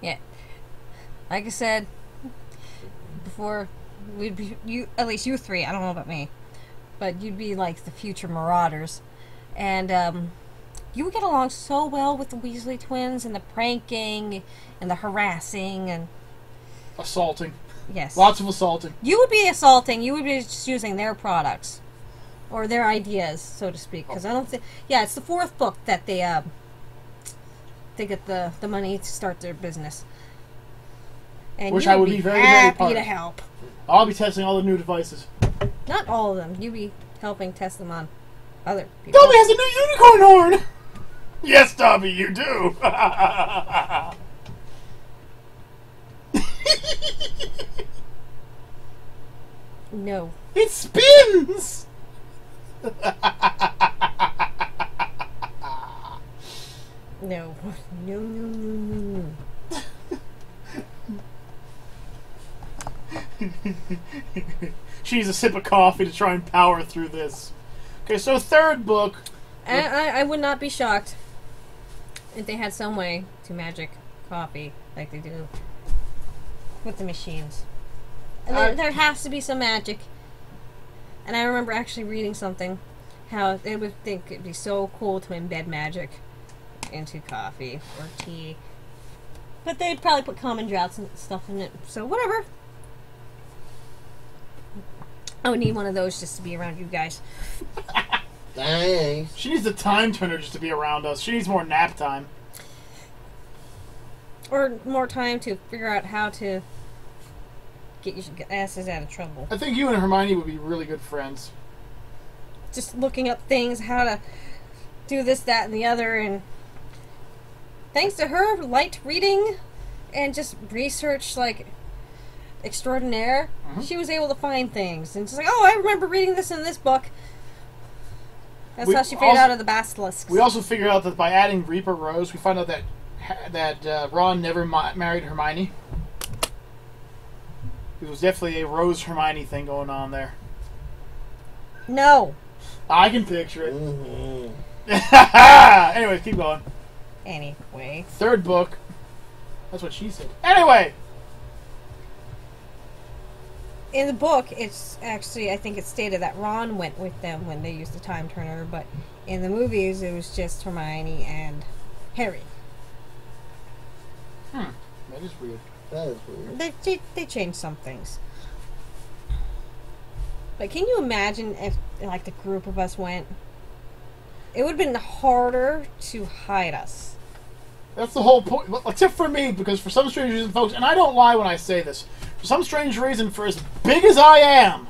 Yeah. Like I said before, at least you three, I don't know about me, but you'd be like the future Marauders. And you would get along so well with the Weasley twins, and the pranking and the harassing and Assaulting. yes, Lots of assaulting. you would be assaulting. You would be just using their products or their ideas, so to speak. Because I don't think, yeah, it's the fourth book that they get the money to start their business. And Which you I would be very, very happy part to of. help. I'll be testing all the new devices. Not all of them. You be helping test them on other people. Dobby has a new unicorn horn! Yes, Dobby, you do! No. It spins! No. No, no, no, no, no. She needs a sip of coffee to try and power through this. Okay, so third book. I would not be shocked if they had some way to magic coffee like they do with the machines. And there has to be some magic. And I remember actually reading something how they would think it'd be so cool to embed magic into coffee or tea. But they'd probably put common draughts and stuff in it. So whatever. I would need one of those just to be around you guys. Thanks. She needs a time turner just to be around us. She needs more nap time. Or more time to figure out how to get your asses out of trouble. I think you and Hermione would be really good friends. Just looking up things, how to do this, that, and the other, and thanks to her light reading and just research like extraordinaire, she was able to find things. And she's like, oh, I remember reading this in this book. That's how she figured out of the basilisks. We also figured out that by adding Reaper Rose, we found out that Ron never married Hermione. It was definitely a Rose Hermione thing going on there. No. I can picture it. Mm-hmm. Anyway, keep going. Anyway. Third book. That's what she said. Anyway. In the book, it's actually, I think it's stated that Ron went with them when they used the time turner, but in the movies, it was just Hermione and Harry. That is weird. That is weird. They changed some things. But can you imagine if, like, the group of us went? It would have been harder to hide us. That's the whole point. Except for me, because for some strange reason, folks, and I don't lie when I say this, for some strange reason, for as big as I am,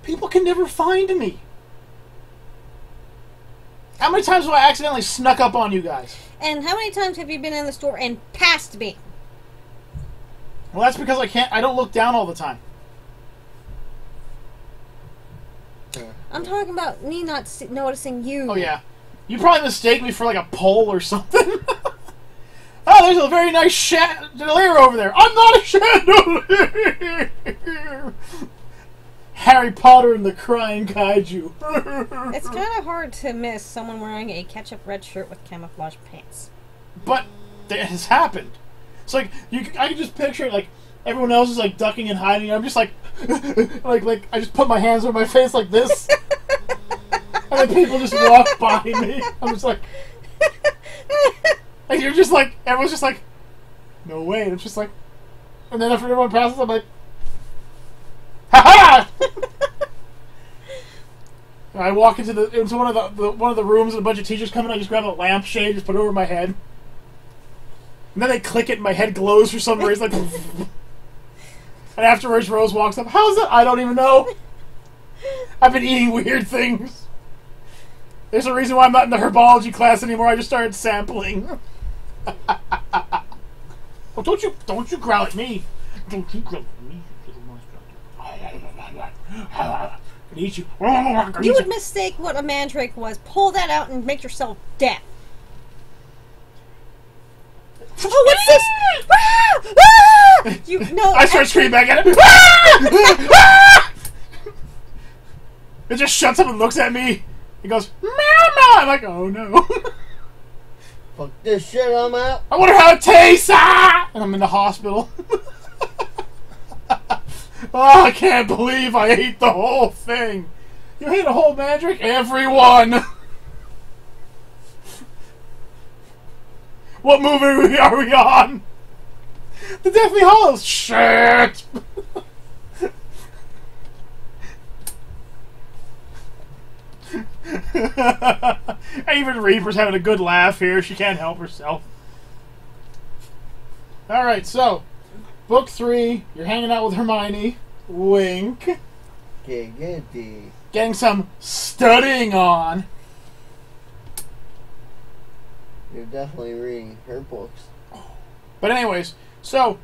people can never find me. How many times have I accidentally snuck up on you guys? And how many times have you been in the store and passed me? Well, that's because I don't look down all the time. I'm talking about me not noticing you. Oh, yeah. You probably mistake me for, like, a pole or something. Oh, there's a very nice chandelier over there. I'm not a chandelier! Harry Potter and the Crying Kaiju. It's kind of hard to miss someone wearing a ketchup red shirt with camouflage pants. But it has happened. It's like, I can just picture it, like, everyone else is, like, ducking and hiding. I'm just, like, like, I just put my hands over my face like this. And then people just walk by me. I'm just like... And you're just like... Everyone's just like... No way. And it's just like... And then after everyone passes, I'm like... Ha-ha! And I walk into one of the rooms and a bunch of teachers come in. I just grab a lampshade, just put it over my head. And then they click it and my head glows for some reason. Like... And afterwards, Rose walks up. How's that? I don't even know. I've been eating weird things. There's a reason why I'm not in the herbology class anymore. I just started sampling. Oh, don't you growl at me. Don't you growl at me. I eat you. You would mistake what a mandrake was. Pull that out and make yourself deaf. Oh, what's this? You no. I start screaming back at it. It just shuts up and looks at me. It goes, Mama! I'm like, oh no. Fuck this shit, I'm out. I wonder how it tastes! Ah! And I'm in the hospital. Oh, I can't believe I ate the whole thing. You ate a whole magic? Everyone! What movie are we on? The Deathly Hallows. Shit. Even Reaper's having a good laugh here. She can't help herself. Alright, so, book 3, you're hanging out with Hermione. Wink. Giggity. Getting some studying on. You're definitely reading her books. But anyways, so,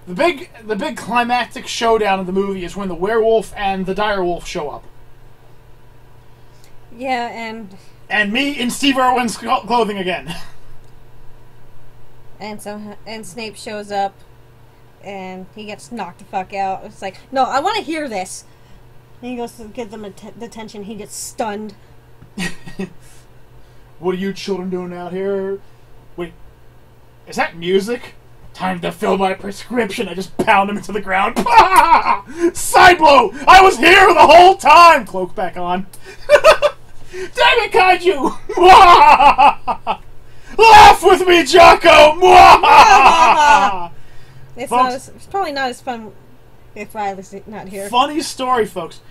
the big climactic showdown of the movie is when the werewolf and the direwolf show up. Yeah, And me in Steve Irwin's clothing again. and Snape shows up, and he gets knocked the fuck out. It's like, no, I want to hear this. And he goes to give them attention. He gets stunned. What are you children doing out here? Wait, is that music? Time to fill my prescription. I just pound him into the ground. Side blow! I was here the whole time! Cloak back on. Damn it, Kaiju! Laugh with me, Jocko! It's probably not as fun if Riley's not here. Funny story, folks.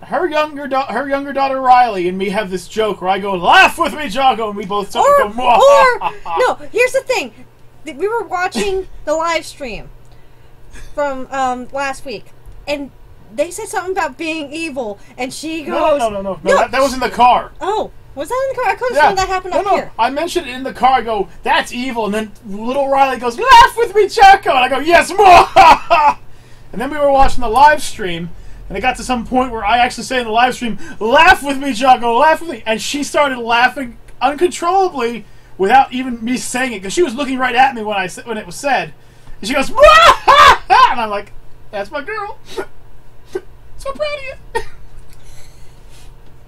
Her younger daughter Riley and me have this joke where I go, "Laugh with me, Jocko," and we both go, no. Here's the thing: we were watching the live stream from last week, and they said something about being evil, and she goes, "No, that was in the car." Oh, was that in the car? I couldn't have that happened up here. I mentioned it in the car. I go, "That's evil," and then little Riley goes, "Laugh with me, Jocko," and I go, "Yes, more." And then we were watching the live stream. And it got to some point where I actually say in the live stream, "Laugh with me, Jocko, laugh with me." And she started laughing uncontrollably without even me saying it, because she was looking right at me when it was said. And she goes, "Wah-ha-ha!" And I'm like, "That's my girl." So proud of you.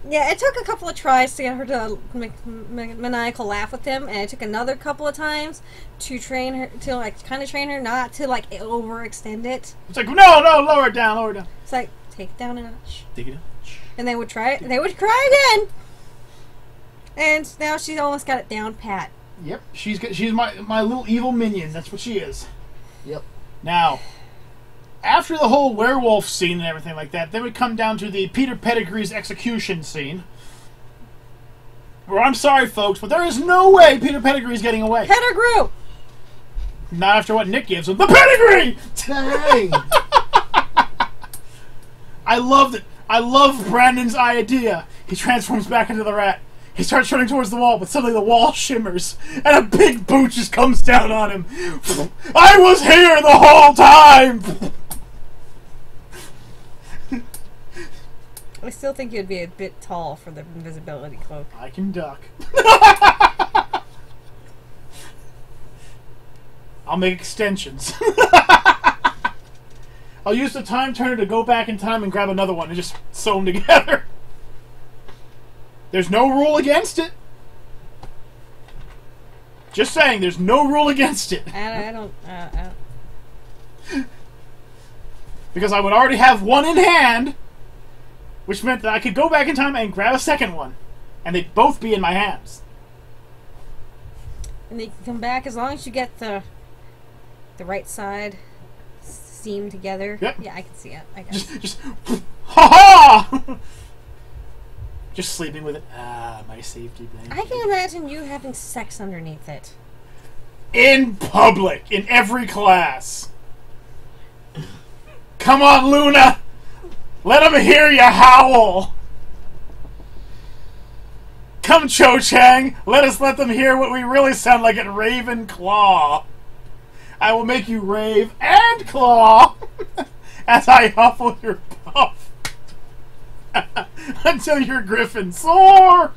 Yeah, it took a couple of tries to get her to make maniacal laugh with him, and it took another couple of times to train her, to kind of train her not to overextend it. It's like, no, lower it down. It's like, take it down a notch. Take it down. And they would try it, and they would cry again. And now she's almost got it down pat. Yep, she's my little evil minion. That's what she is. Yep. Now, after the whole werewolf scene and everything like that, then we come down to the Peter Pettigrew's execution scene. Where, I'm sorry, folks, but there is no way Peter Pettigrew's getting away. Pettigrew! Not after what Nick gives him. The pedigree! Dang! I loved it. I love Brandon's idea. He transforms back into the rat. He starts running towards the wall, but suddenly the wall shimmers, and a big boot just comes down on him. I was here the whole time! I still think you'd be a bit tall for the invisibility cloak. I can duck. I'll make extensions. I'll use the time turner to go back in time and grab another one and just sew them together. There's no rule against it. Just saying, there's no rule against it. I don't. Because I would already have one in hand, which meant that I could go back in time and grab a second one. And they'd both be in my hands. And they can come back as long as you get the right side seam together. Yep. Yeah, I can see it. I guess. Just ha-ha! Just sleeping with it. Ah, my safety blanket. I can imagine you having sex underneath it. In public, in every class. Come on, Luna! Let them hear you howl! Come, Cho Chang! Let them hear what we really sound like at Ravenclaw. I will make you rave and claw as I huffle your puff until your griffin soar.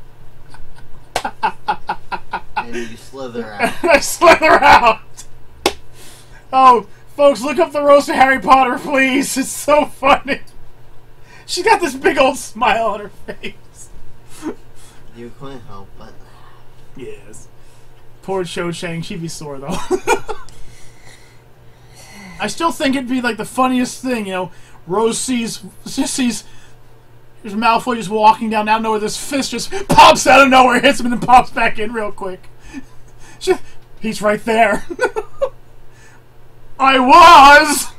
And you slither out. I slither out. Oh, folks, look up the roast of Harry Potter, please. It's so funny. She's got this big old smile on her face. You couldn't help but. Yes. Poor Cho Chang, she'd be sore though. I still think it'd be like the funniest thing, you know. Rose sees there's Malfoy just walking down out of nowhere. This fist just pops out of nowhere, hits him, and then pops back in real quick. He's right there. I was!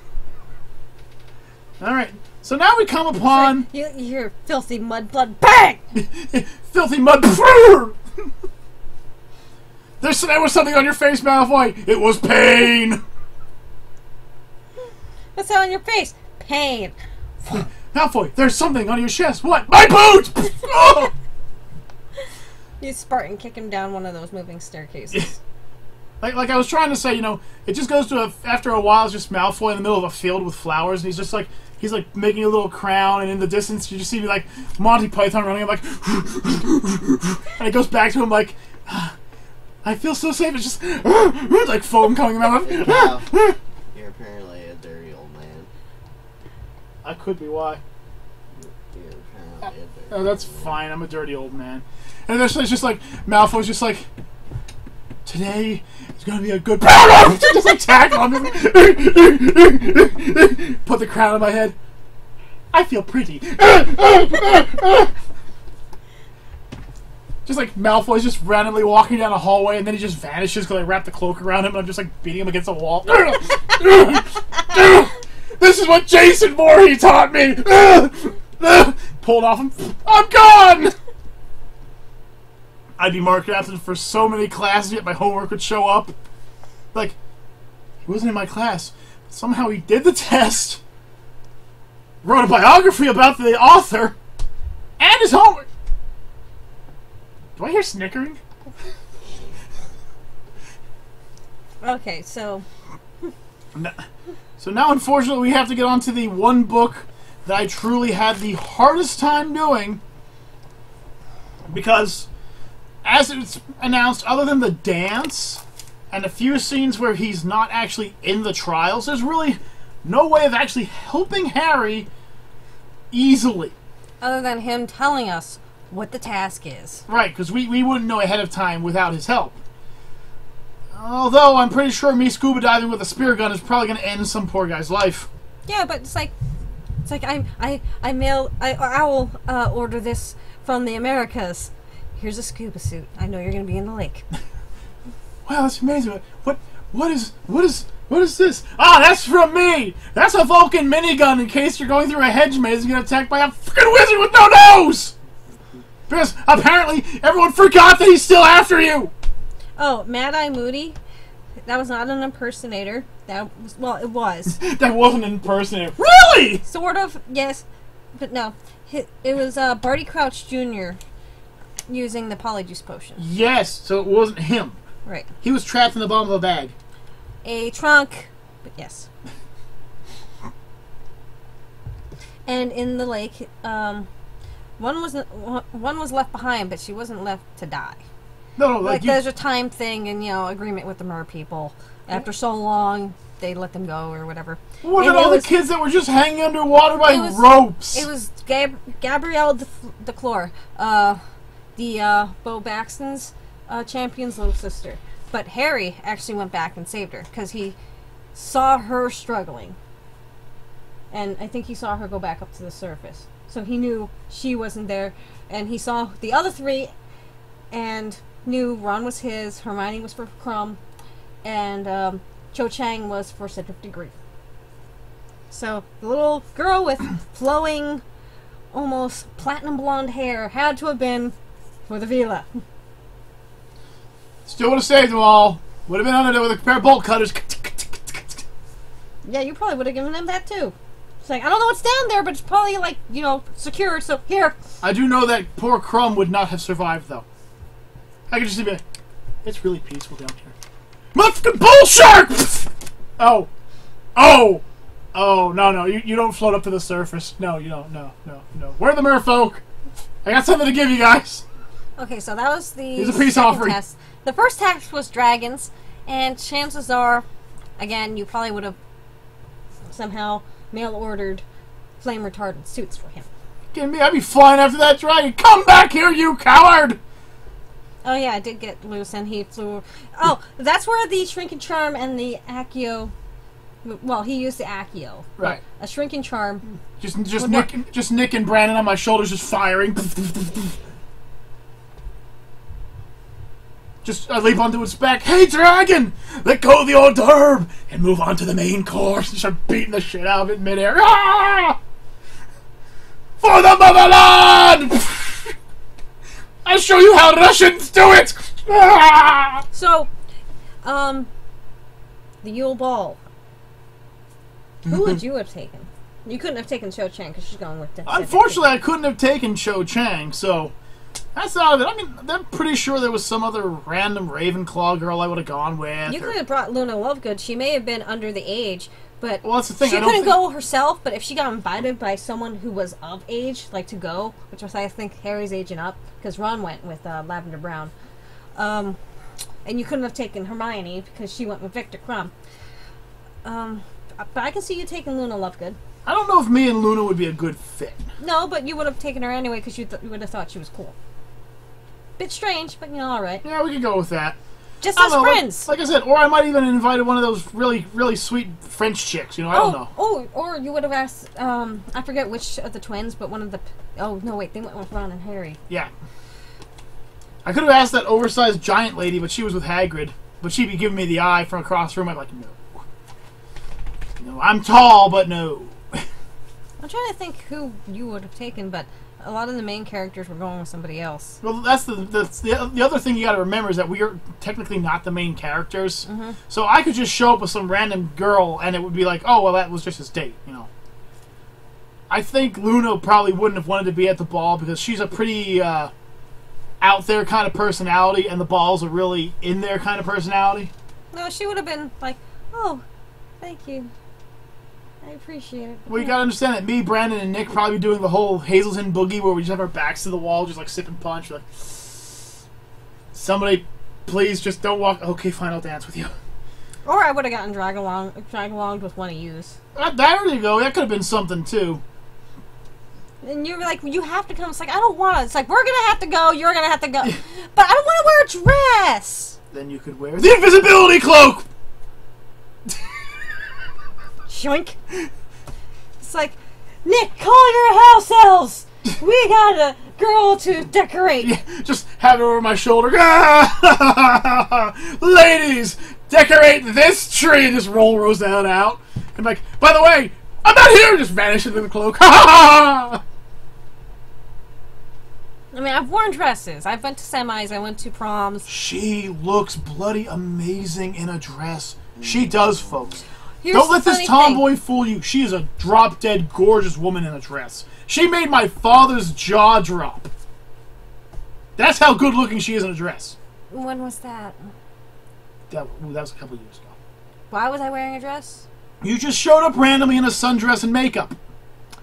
Alright, so now we come upon... You hear filthy mud blood. Bang! filthy mud... There was something on your face, Malfoy. It was pain. What's that on your face? Pain. Malfoy, there's something on your chest. What? My boot! Oh! You Spartan kick him down one of those moving staircases. Like I was trying to say, you know, it just goes to after a while, it's just Malfoy in the middle of a field with flowers, and he's just like, he's like making a little crown, and in the distance you just see like Monty Python running, like, and it goes back to him like, I feel so safe. It's just like foam coming out. You're apparently a dirty old man. I could be. Why? You're apparently a dirty Oh, that's fine. I'm a dirty old man. And it's just like Malfoy's just like, today is gonna be a good. Just like tackle him. Put the crown on my head. I feel pretty. Just like Malfoy's just randomly walking down a hallway, and then he just vanishes because I wrap the cloak around him, and I'm just like beating him against a wall. This is what Jason Voorhees taught me. Pulled off him. I'm gone. I'd be marked absent for so many classes, yet my homework would show up. Like, he wasn't in my class. But somehow he did the test, wrote a biography about the author, and his homework. Do I hear snickering? Okay, so... So now, unfortunately, we have to get on to the one book that I truly had the hardest time doing. Because, as it's announced, other than the dance and a few scenes where he's not actually in the trials, there's really no way of actually helping Harry easily. Other than him telling us what the task is. Right, because we wouldn't know ahead of time without his help. Although, I'm pretty sure me scuba diving with a spear gun is probably going to end some poor guy's life. Yeah, but it's like I will order this from the Americas. Here's a scuba suit. I know you're going to be in the lake. Wow, that's amazing. What is this? Ah, that's from me! That's a Vulcan minigun in case you're going through a hedge maze and get attacked by a freaking wizard with no nose! Because apparently everyone forgot that he's still after you! Oh, Mad Eye Moody? That was not an impersonator. That was, well, it was. That wasn't an impersonator. Really? Sort of, yes. But no. It was Barty Crouch Jr. using the Polyjuice Potion. Yes, so it wasn't him. Right. He was trapped in the bottom of a bag. A trunk, but yes. And in the lake, one was left behind, but she wasn't left to die. No, like there's a time thing and, you know, agreement with the mer people. After so long, they let them go or whatever. What about all the kids that were just hanging underwater by ropes? It was Gabrielle DeClore, the Bo Baxton's champion's little sister. But Harry actually went back and saved her because he saw her struggling. And I think he saw her go back up to the surface. So he knew she wasn't there. And he saw the other three and knew Ron was his, Hermione was for Crumb, and Cho Chang was for Cedric Diggory. So the little girl with flowing, almost platinum blonde hair had to have been for the Vila. Still would have saved them all. Would have been under there with a pair of bolt cutters. Yeah, you probably would have given them that too. It's like, I don't know what's down there, but it's probably, like, you know, secured, so here. I do know that poor Crumb would not have survived, though. I could just see it. It's really peaceful down here. Motherfucking bull shark! Oh. Oh! Oh, no. You don't float up to the surface. No, you don't. No. Where are the merfolk? I got something to give you guys. Okay, so that was the Here's a peace offering. Test. The first test was dragons, and chances are, again, you probably would have somehow mail-ordered flame retardant suits for him. Kidding me? I'd be flying after that dragon. Come back here, you coward! Oh yeah, I did get loose, and he flew. Oh, that's where the Shrink and Charm and the Accio. Well, he used the Accio. Right. A Shrink and Charm. Just Nick and Brandon on my shoulders, just firing. Just leap onto its back. Hey, dragon! Let go of the hors d'oeuvre and move on to the main course. And start beating the shit out of it in midair. Ah! For the motherland! I'll show you how Russians do it! Ah! So, the Yule Ball. Who would you have taken? You couldn't have taken Cho Chang because she's going with. Unfortunately, I couldn't have taken Cho Chang, so that's out of it. I mean, I'm pretty sure there was some other random Ravenclaw girl I would have gone with. You could have brought Luna Lovegood. She may have been under the age, but well, that's the thing. She couldn't go herself. But if she got invited by someone who was of age, like to go, which was I think Harry's aging up, because Ron went with Lavender Brown, and you couldn't have taken Hermione because she went with Victor Crumb. But I can see you taking Luna Lovegood. I don't know if me and Luna would be a good fit. No, but you would have taken her anyway because you would have thought she was cool. Bit strange, but you know, all right. Yeah, we could go with that. Just as friends. Like I said, or I might even invited one of those really, really sweet French chicks. You know, I don't know. Oh, or you would have asked. I forget which of the twins, but one of the. Oh no, wait, they went with Ron and Harry. Yeah. I could have asked that oversized giant lady, but she was with Hagrid. But she'd be giving me the eye from across the room. I'd be like, no. No, I'm tall, but no. I'm trying to think who you would have taken, but a lot of the main characters were going with somebody else. Well, that's the other thing you got to remember is that we are technically not the main characters. Mm-hmm. So I could just show up with some random girl, and it would be like, oh, well, that was just his date, you know. I think Luna probably wouldn't have wanted to be at the ball because she's a pretty out there kind of personality, and the balls are really in there kind of personality. No, she would have been like, oh, thank you. I appreciate it. Well, you gotta understand that me, Brandon, and Nick probably be doing the whole Hazelton boogie where we just have our backs to the wall, just like sipping punch. Like, somebody, please just don't walk. Okay, fine, I'll dance with you. Or I would have gotten drag along with one of yous. There you go. That could have been something too. And you're like, you have to come. It's like, I don't want to. It's like, we're gonna have to go. You're gonna have to go. But I don't want to wear a dress. Then you could wear the invisibility cloak. Shoink. It's like, Nick, call your house elves. We got a girl to decorate. Yeah, just have it over my shoulder. Ladies, decorate this tree. And just roll Rosanna out. And like, by the way, I'm not here. Just vanish into the cloak. I mean, I've worn dresses. I've went to semis. I went to proms. She looks bloody amazing in a dress. She does, folks. Don't let this tomboy fool you. She is a drop-dead gorgeous woman in a dress. She made my father's jaw drop. That's how good-looking she is in a dress. When was that? That was a couple of years ago. Why was I wearing a dress? You just showed up randomly in a sundress and makeup.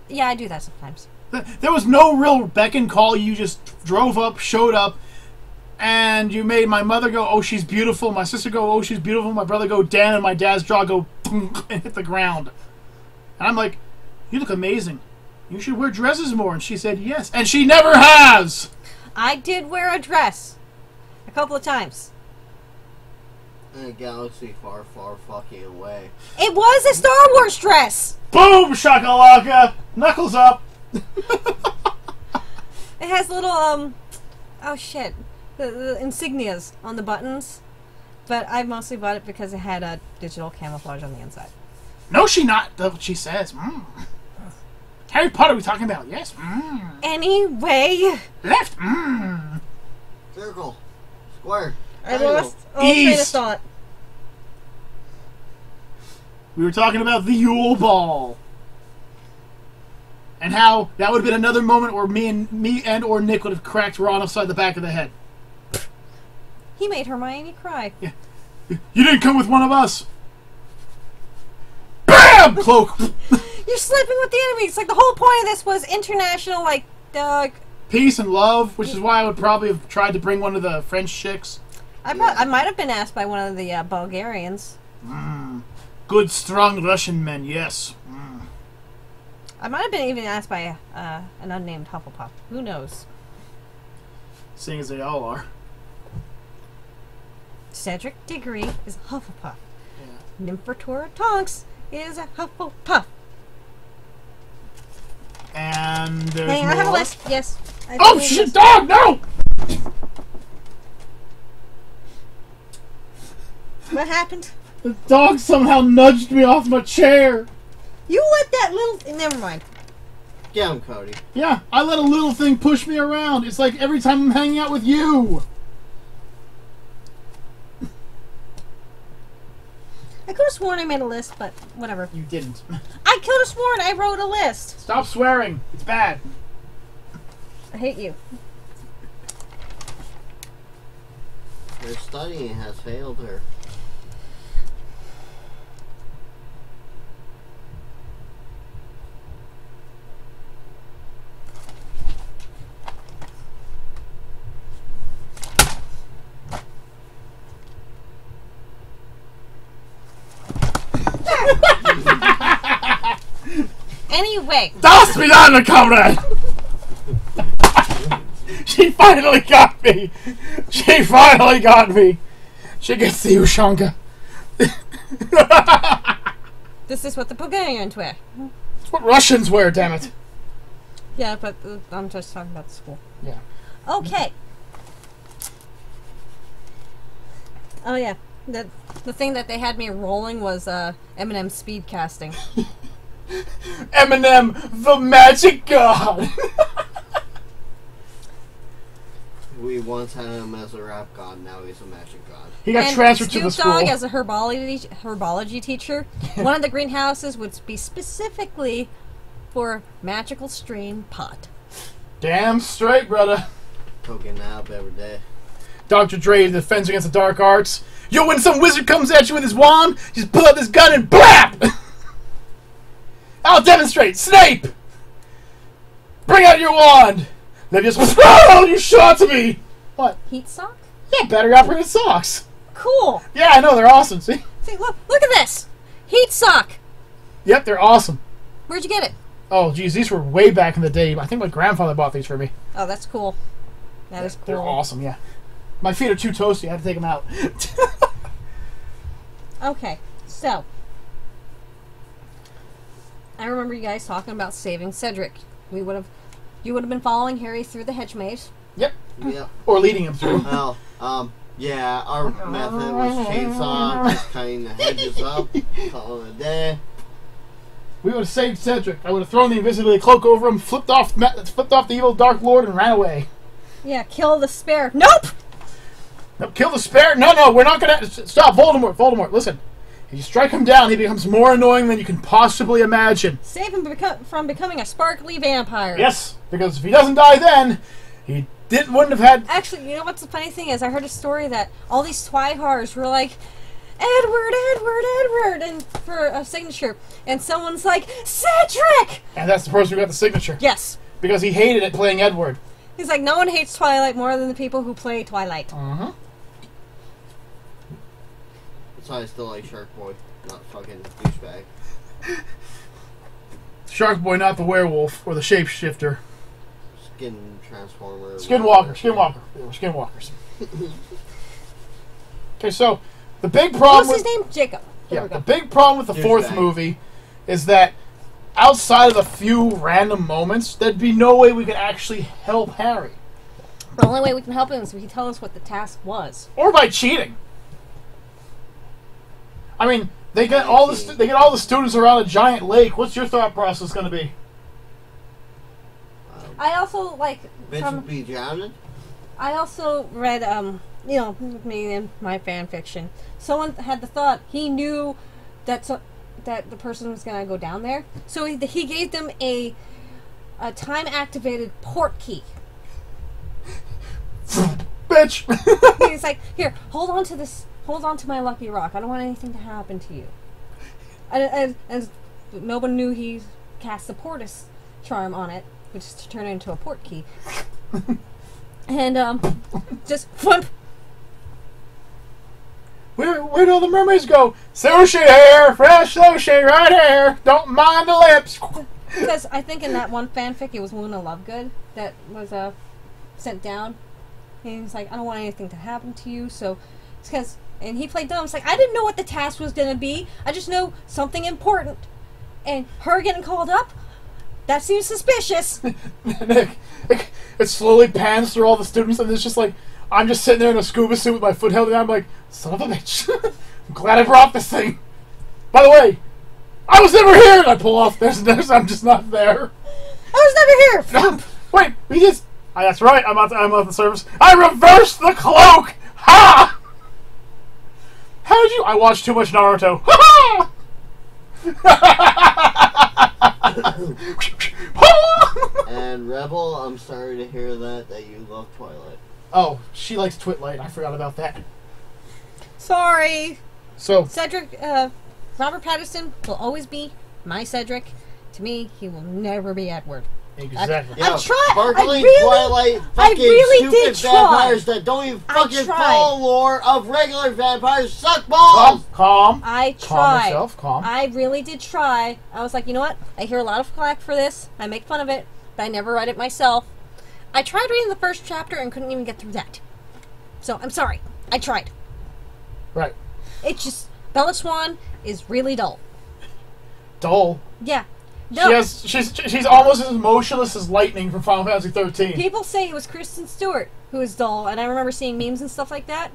Yeah, I do that sometimes. There was no real beck and call. You just drove up, showed up, and you made my mother go, oh, she's beautiful. My sister go, oh, she's beautiful. My brother go, Dan, and my dad's jaw go, and hit the ground. And I'm like, you look amazing. You should wear dresses more. And she said, yes. And she never has. I did wear a dress. A couple of times. In a galaxy far, far fucking away. It was a Star Wars dress. Boom, shakalaka. Knuckles up. It has little, oh shit. The insignias on the buttons, but I mostly bought it because it had a digital camouflage on the inside. No, that's what she says. Harry Potter, we talking about? Yes. Anyway. Left. Circle. Square. I lost all train of thought. We were talking about the Yule Ball. And how that would have been another moment where me and or Nick would have cracked Ron upside the back of the head. He made Hermione cry. Yeah. You didn't come with one of us. BAM! Cloak. You're sleeping with the enemy. It's like the whole point of this was international, like, peace and love, which is why I would probably have tried to bring one of the French chicks. I might have been asked by one of the Bulgarians. Good, strong Russian men, yes. I might have been even asked by an unnamed Hufflepuff. Who knows? Seeing as they all are. Cedric Diggory is a Hufflepuff. Yeah. Nymphatora Tonks is a Hufflepuff. And there's Hey, more. I have a list. Yes. Oh shit, dog! No! What happened? The dog somehow nudged me off my chair. You let that little... Never mind. Get him, Cody. Yeah, I let a little thing push me around. It's like every time I'm hanging out with you. I could have sworn I made a list, but whatever. You didn't. I could have sworn I wrote a list. Stop swearing. It's bad. I hate you. Her studying has failed her. Anyway. Toss me down the comrade! She finally got me! She finally got me! She gets the Ushanka. This is what the Bulgarians wear. It's what Russians wear, damn it. Yeah, but I'm just talking about the school. Yeah. Okay. Oh yeah, the thing that they had me rolling was Eminem speed casting. Eminem, the magic god! We once had him as a rap god, now he's a magic god. He got and transferred to the Snoop school. Dogg as a herbology teacher. One of the greenhouses would be specifically for magical strain pot. Damn straight, brother. Poking out every day. Dr. Dre defends against the dark arts. Yo, when some wizard comes at you with his wand, just pull out this gun and BLAP! I'll demonstrate! Snape! Bring out your wand! Then just throw your shot to me! What? Heat sock? Yeah, battery operated socks. Cool. Yeah, I know, they're awesome, see? See, look at this. Heat sock. Yep, they're awesome. Where'd you get it? Oh, geez, these were way back in the day. I think my grandfather bought these for me. Oh, that's cool. That is cool. They're awesome, yeah. My feet are too toasty, I had to take them out. Okay, so I remember you guys talking about saving Cedric. You would have been following Harry through the hedge maze. Yep. Yep. Or leading him through. Well, yeah, our method was chainsaw, just cutting the hedges up, calling it a day. We would have saved Cedric. I would have thrown the invisibility cloak over him, flipped off the evil Dark Lord, and ran away. Yeah, kill the spare. Nope! No, kill the spare? No, we're not gonna... Stop, Voldemort, listen. If you strike him down, he becomes more annoying than you can possibly imagine. Save him from becoming a sparkly vampire. Yes, because if he doesn't die then, he wouldn't have had... Actually, you know what's the funny thing is? I heard a story that all these Twihars were like, Edward, and for a signature. And someone's like, Cedric! And that's the person who got the signature. Yes. Because he hated it playing Edward. He's like, no one hates Twilight more than the people who play Twilight. Uh-huh. That's why I still like Shark Boy, not fucking douchebag. Shark Boy, not the werewolf or the shapeshifter. Skin transformer. Skinwalker. They were skinwalkers. Okay, so the big problem What's his name? Jacob. There Yeah, we go. the big problem with the fourth movie is that outside of a few random moments, there'd be no way we could actually help Harry. The only way we can help him is if he tells us what the task was. Or by cheating. I mean, they get all the students around a giant lake. What's your thought process going to be? I also like Bitch would be drowning? I also read me and my fan fiction. Someone had the thought he knew that the person was going to go down there, so he gave them a time activated port key. Bitch. He's like, here, hold on to this. Hold on to my lucky rock. I don't want anything to happen to you. And no one knew he cast the Portus charm on it, which is to turn it into a port key. And just whoop. Where'd all the mermaids go? Sushi here, fresh sushi right here. Don't mind the lips. Because I think in that one fanfic it was Luna Lovegood that was sent down. And he's like, I don't want anything to happen to you, so it's because. And he played dumb. It's like, I didn't know what the task was going to be. I just know something important. And her getting called up? That seems suspicious. Nick, it slowly pans through all the students, and it's just like, I'm just sitting there in a scuba suit with my foot held down. I'm like, son of a bitch. I'm glad I brought this thing. By the way, I was never here. And I pull off. I'm just not there. I was never here. Wait, we just. That's right. I'm out the service. I reversed the cloak. Ha! How did you? I watched too much Naruto. Ha! And Rebel, I'm sorry to hear that you love Twilight. Oh, she likes Twitlight. I forgot about that. Sorry. So Cedric, Robert Pattinson will always be my Cedric. To me, he will never be Edward. exactly. I tried. Sparkling I Twilight really stupid did try. vampires that don't even fucking tried. follow lore of regular vampires suck balls! Calm. I Calm tried. yourself. Calm. I really did try. I was like, you know what? I hear a lot of flack for this. I make fun of it, but I never read it myself. I tried reading the first chapter and couldn't even get through that. So, I'm sorry. I tried. Right. It's just, Bella Swan is really dull. Dull. Yeah. No. She's almost as emotionless as Lightning from Final Fantasy 13. People say it was Kristen Stewart who was dull, and I remember seeing memes and stuff like that.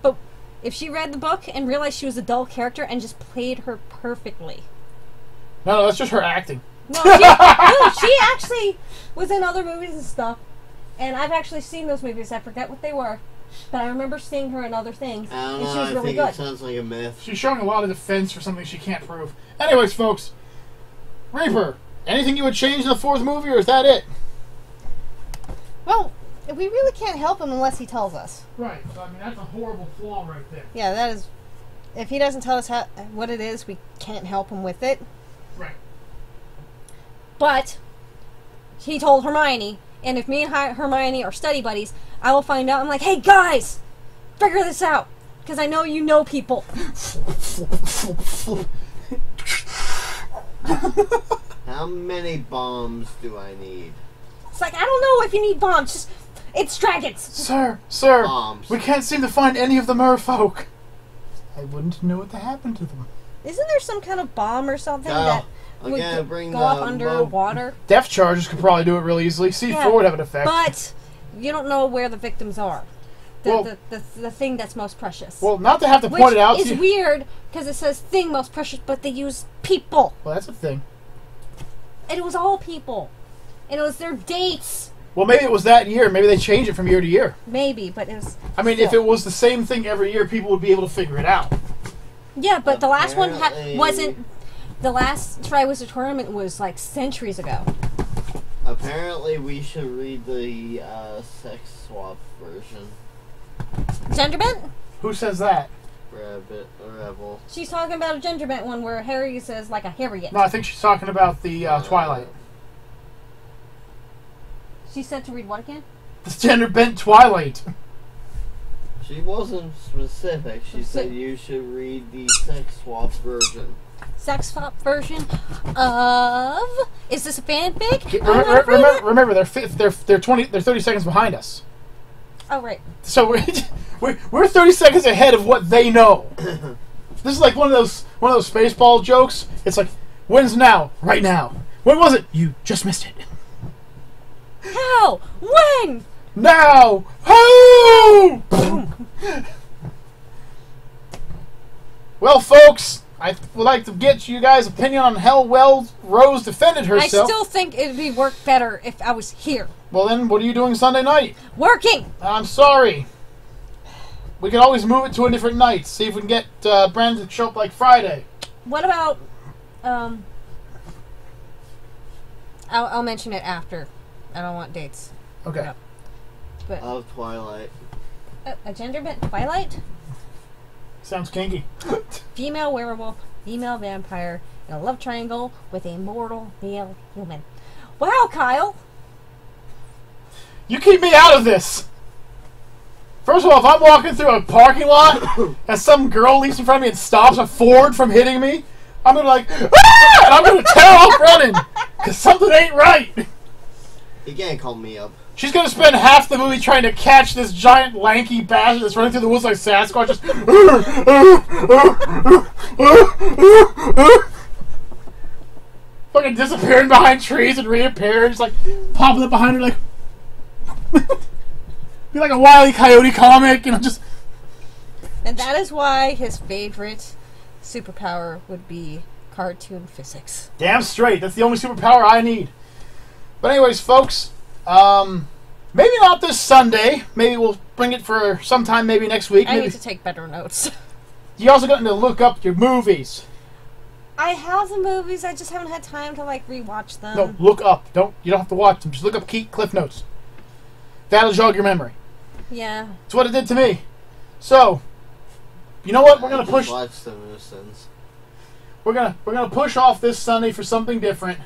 But if she read the book and realized she was a dull character and just played her perfectly. No, that's just her acting. No, she actually was in other movies and stuff, and I've actually seen those movies. I forget what they were, but I remember seeing her in other things, and she was really good. It sounds like a myth. She's showing a lot of defense for something she can't prove. Anyways, folks, Reaper, anything you would change in the fourth movie, or is that it? Well, we really can't help him unless he tells us. Right. So, I mean, that's a horrible flaw right there. Yeah, that is. If he doesn't tell us what it is, we can't help him with it. Right. But he told Hermione, and if me and Hermione are study buddies, I will find out. I'm like, hey guys, figure this out, because I know you know people. How many bombs do I need? It's like, I don't know if you need bombs. Just, it's dragons. Sir, Bombs. we can't seem to find any of the merfolk. I wouldn't know what to happen to them. Isn't there some kind of bomb or something that would go up underwater? Depth charges could probably do it really easily. C4 would have an effect. But you don't know where the victims are. The thing that's most precious. Well, not to have to point it out to you. Which is weird, because it says thing most precious, but they use people. Well, that's a thing. And it was all people. And it was their dates. Well, maybe it was that year. Maybe they changed it from year to year. Maybe, but it was... I mean, if it was the same thing every year, people would be able to figure it out. Yeah, but the last one wasn't... The last Triwizard Tournament was, like, centuries ago. Apparently, we should read the sex swap version. Gender bent? Who says that? Rebel. She's talking about a gender bent one where Harry says, like, a Harriet. No, I think she's talking about the Twilight. She said to read what again? The gender bent Twilight. She wasn't specific. She said you should read the sex swap version. Sex swap version of... Is this a fanfic? Remember, they're 30 seconds behind us. Oh, right. So we're 30 seconds ahead of what they know. This is like one of those Spaceball jokes. It's like, when's now? Right now. When was it? You just missed it. How? When? Now! Who? Well, folks, I would like to get you guys' opinion on how well Rose defended herself. I still think it'd be work better if I was here. Well, then, what are you doing Sunday night? Working! I'm sorry. We can always move it to a different night. See if we can get Brandon to show up like Friday. What about, I'll mention it after. I don't want dates. Okay. No. But Of Twilight. a gender bent Twilight? Sounds kinky. Female werewolf, female vampire, in a love triangle with a mortal male human. Wow, Kyle! You keep me out of this! First of all, if I'm walking through a parking lot and some girl leaps in front of me and stops a Ford from hitting me, I'm gonna be like, ah! And I'm gonna tear off running! Because something ain't right! You can't call me up. She's gonna spend half the movie trying to catch this giant lanky bastard that's running through the woods like Sasquatch, just fucking disappearing behind trees and reappearing, just like popping up behind her like be like a Wile E. Coyote comic, you know, just And that is why his favorite superpower would be cartoon physics. Damn straight. That's the only superpower I need. But anyways, folks, maybe not this Sunday. Maybe we'll bring it for sometime maybe next week. I Maybe. need to take better notes. You also got to look up your movies. I have the movies, I just haven't had time to like rewatch them. No, look up. You don't have to watch them. Just look up key cliff notes. That'll jog your memory. Yeah. It's what it did to me. So, you know what? We're gonna push. Watch The Moosins. We're gonna push off this Sunday for something different.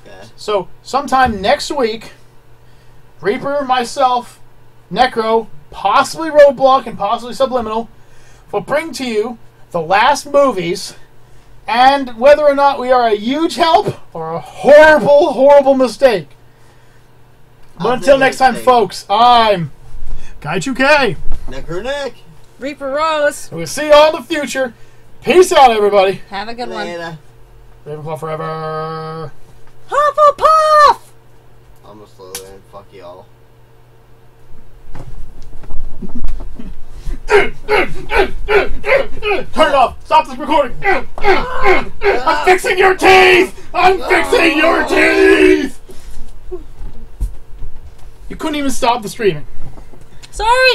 Okay. So sometime next week, Reaper, myself, Necro, possibly Roadblock, and possibly Subliminal will bring to you the last movies, and whether or not we are a huge help or a horrible, horrible mistake. But until next time, folks, I'm Kai2K. Necro Nick. Reaper Rose. We'll see you all in the future. Peace out, everybody. Have a good one. Later. Ravenclaw forever. Hufflepuff! Almost Slytherin. Fuck y'all. Turn it off. Stop this recording. I'm fixing your teeth. I'm fixing your teeth. You couldn't even stop the streaming. Sorry!